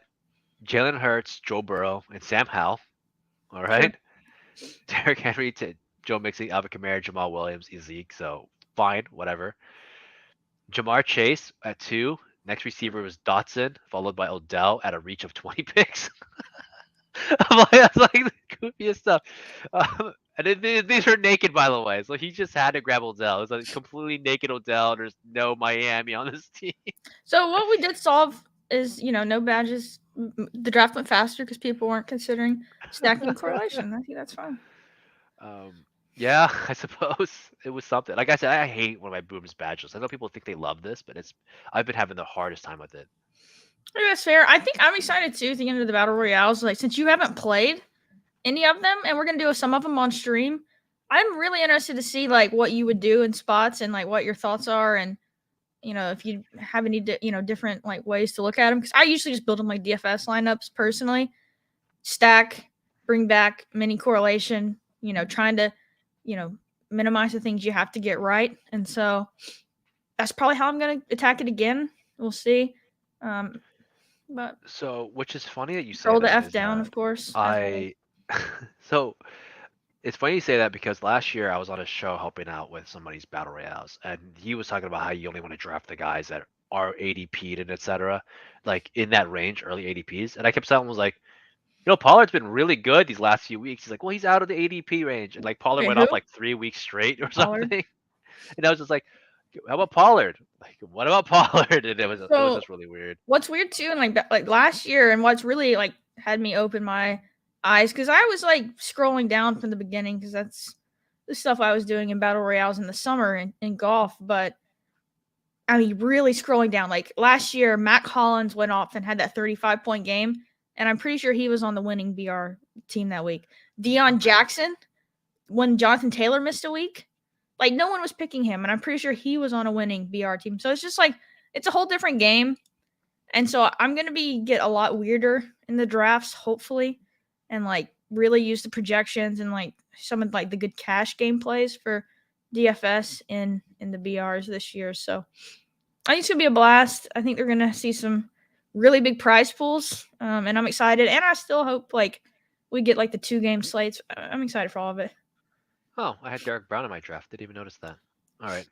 Jalen Hurts, Joe Burrow, and Sam Howell. All right. Sure. Derrick Henry, Joe Mixon, Alvin Kamara, Jamal Williams, Zeke. So fine, whatever. Jamar Chase at 2. Next receiver was Dotson, followed by Odell at a reach of 20 picks. That's like the goofiest stuff. And these are naked, by the way. So he just had to grab Odell. It's a completely naked Odell. There's no Miami on this team. So what we did solve is, no badges. The draft went faster because people weren't considering stacking correlation. I think that's fine. Yeah, I suppose it was something. Like I said, I hate when my booms badges. I know people think they love this, but I've been having the hardest time with it. I think that's fair. I think I'm excited too at the end of the battle royales. Like, since you haven't played any of them, and we're gonna do some of them on stream, I'm really interested to see like what you would do in spots and like what your thoughts are, and if you have any different like ways to look at them. Because I usually just build them like DFS lineups personally, stack, bring back mini correlation. Trying to minimize the things you have to get right, and so that's probably how I'm gonna attack it again. We'll see. But So, which is funny that you say roll the that F is down, of course. I so it's funny you say that because last year I was on a show helping out with somebody's battle royales, and he was talking about how you only want to draft the guys that are ADP'd and etc. Like in that range, early ADPs. And I kept telling him was like, Pollard's been really good these last few weeks. He's like, well, he's out of the ADP range, and like Pollard Wait, went who? off like 3 weeks straight or Pollard? something. And I was just like, how about Pollard? Like, what about Pollard? And it was So just really weird. what's weird too, and like last year, and what's really like had me open my eyes, because I was like scrolling down from the beginning, because that's the stuff I was doing in battle royales in the summer in golf. But I mean, really scrolling down, like last year, Matt Collins went off and had that 35-point game, and I'm pretty sure he was on the winning BR team that week. Deion Jackson, when Jonathan Taylor missed a week, like no one was picking him, and I'm pretty sure he was on a winning BR team. So it's just like it's a whole different game. And so I'm gonna get a lot weirder in the drafts, hopefully, and like really use the projections and like some of like the good cash game plays for DFS in the BRs this year. So I think it's gonna be a blast. I think they're gonna see some really big prize pools, and I'm excited. And I still hope like we get like the 2-game slates. I'm excited for all of it. Oh, I had Derek Brown in my draft. Didn't even notice that. All right.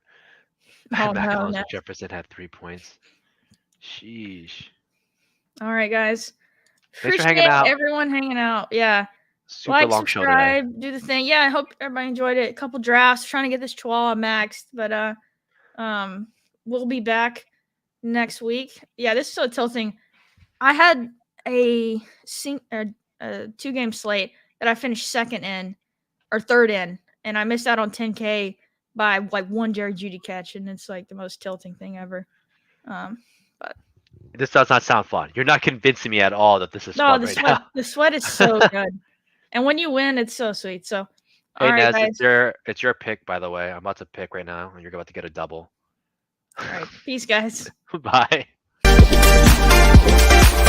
Oh Matt no, Collins no. with Jefferson had 3 points. Sheesh. All right, guys. Thanks for hanging Appreciate out. everyone hanging out. Yeah. Super Like, long show today. subscribe, do the thing. Yeah, I hope everybody enjoyed it. A couple drafts, trying to get this Chihuahua maxed, but we'll be back next week. Yeah, this is so tilting. I had a 2-game slate that I finished second in or third in, and I missed out on 10K by like one Jerry Judy catch, and it's like the most tilting thing ever. But This does not sound fun. You're not convincing me at all that this is no, fun right now. the sweat is so good, and when you win, it's so sweet. So, Hey all right, Nez, guys. it's your pick, by the way. I'm about to pick right now, and you're about to get a double. All right, peace, guys. Bye.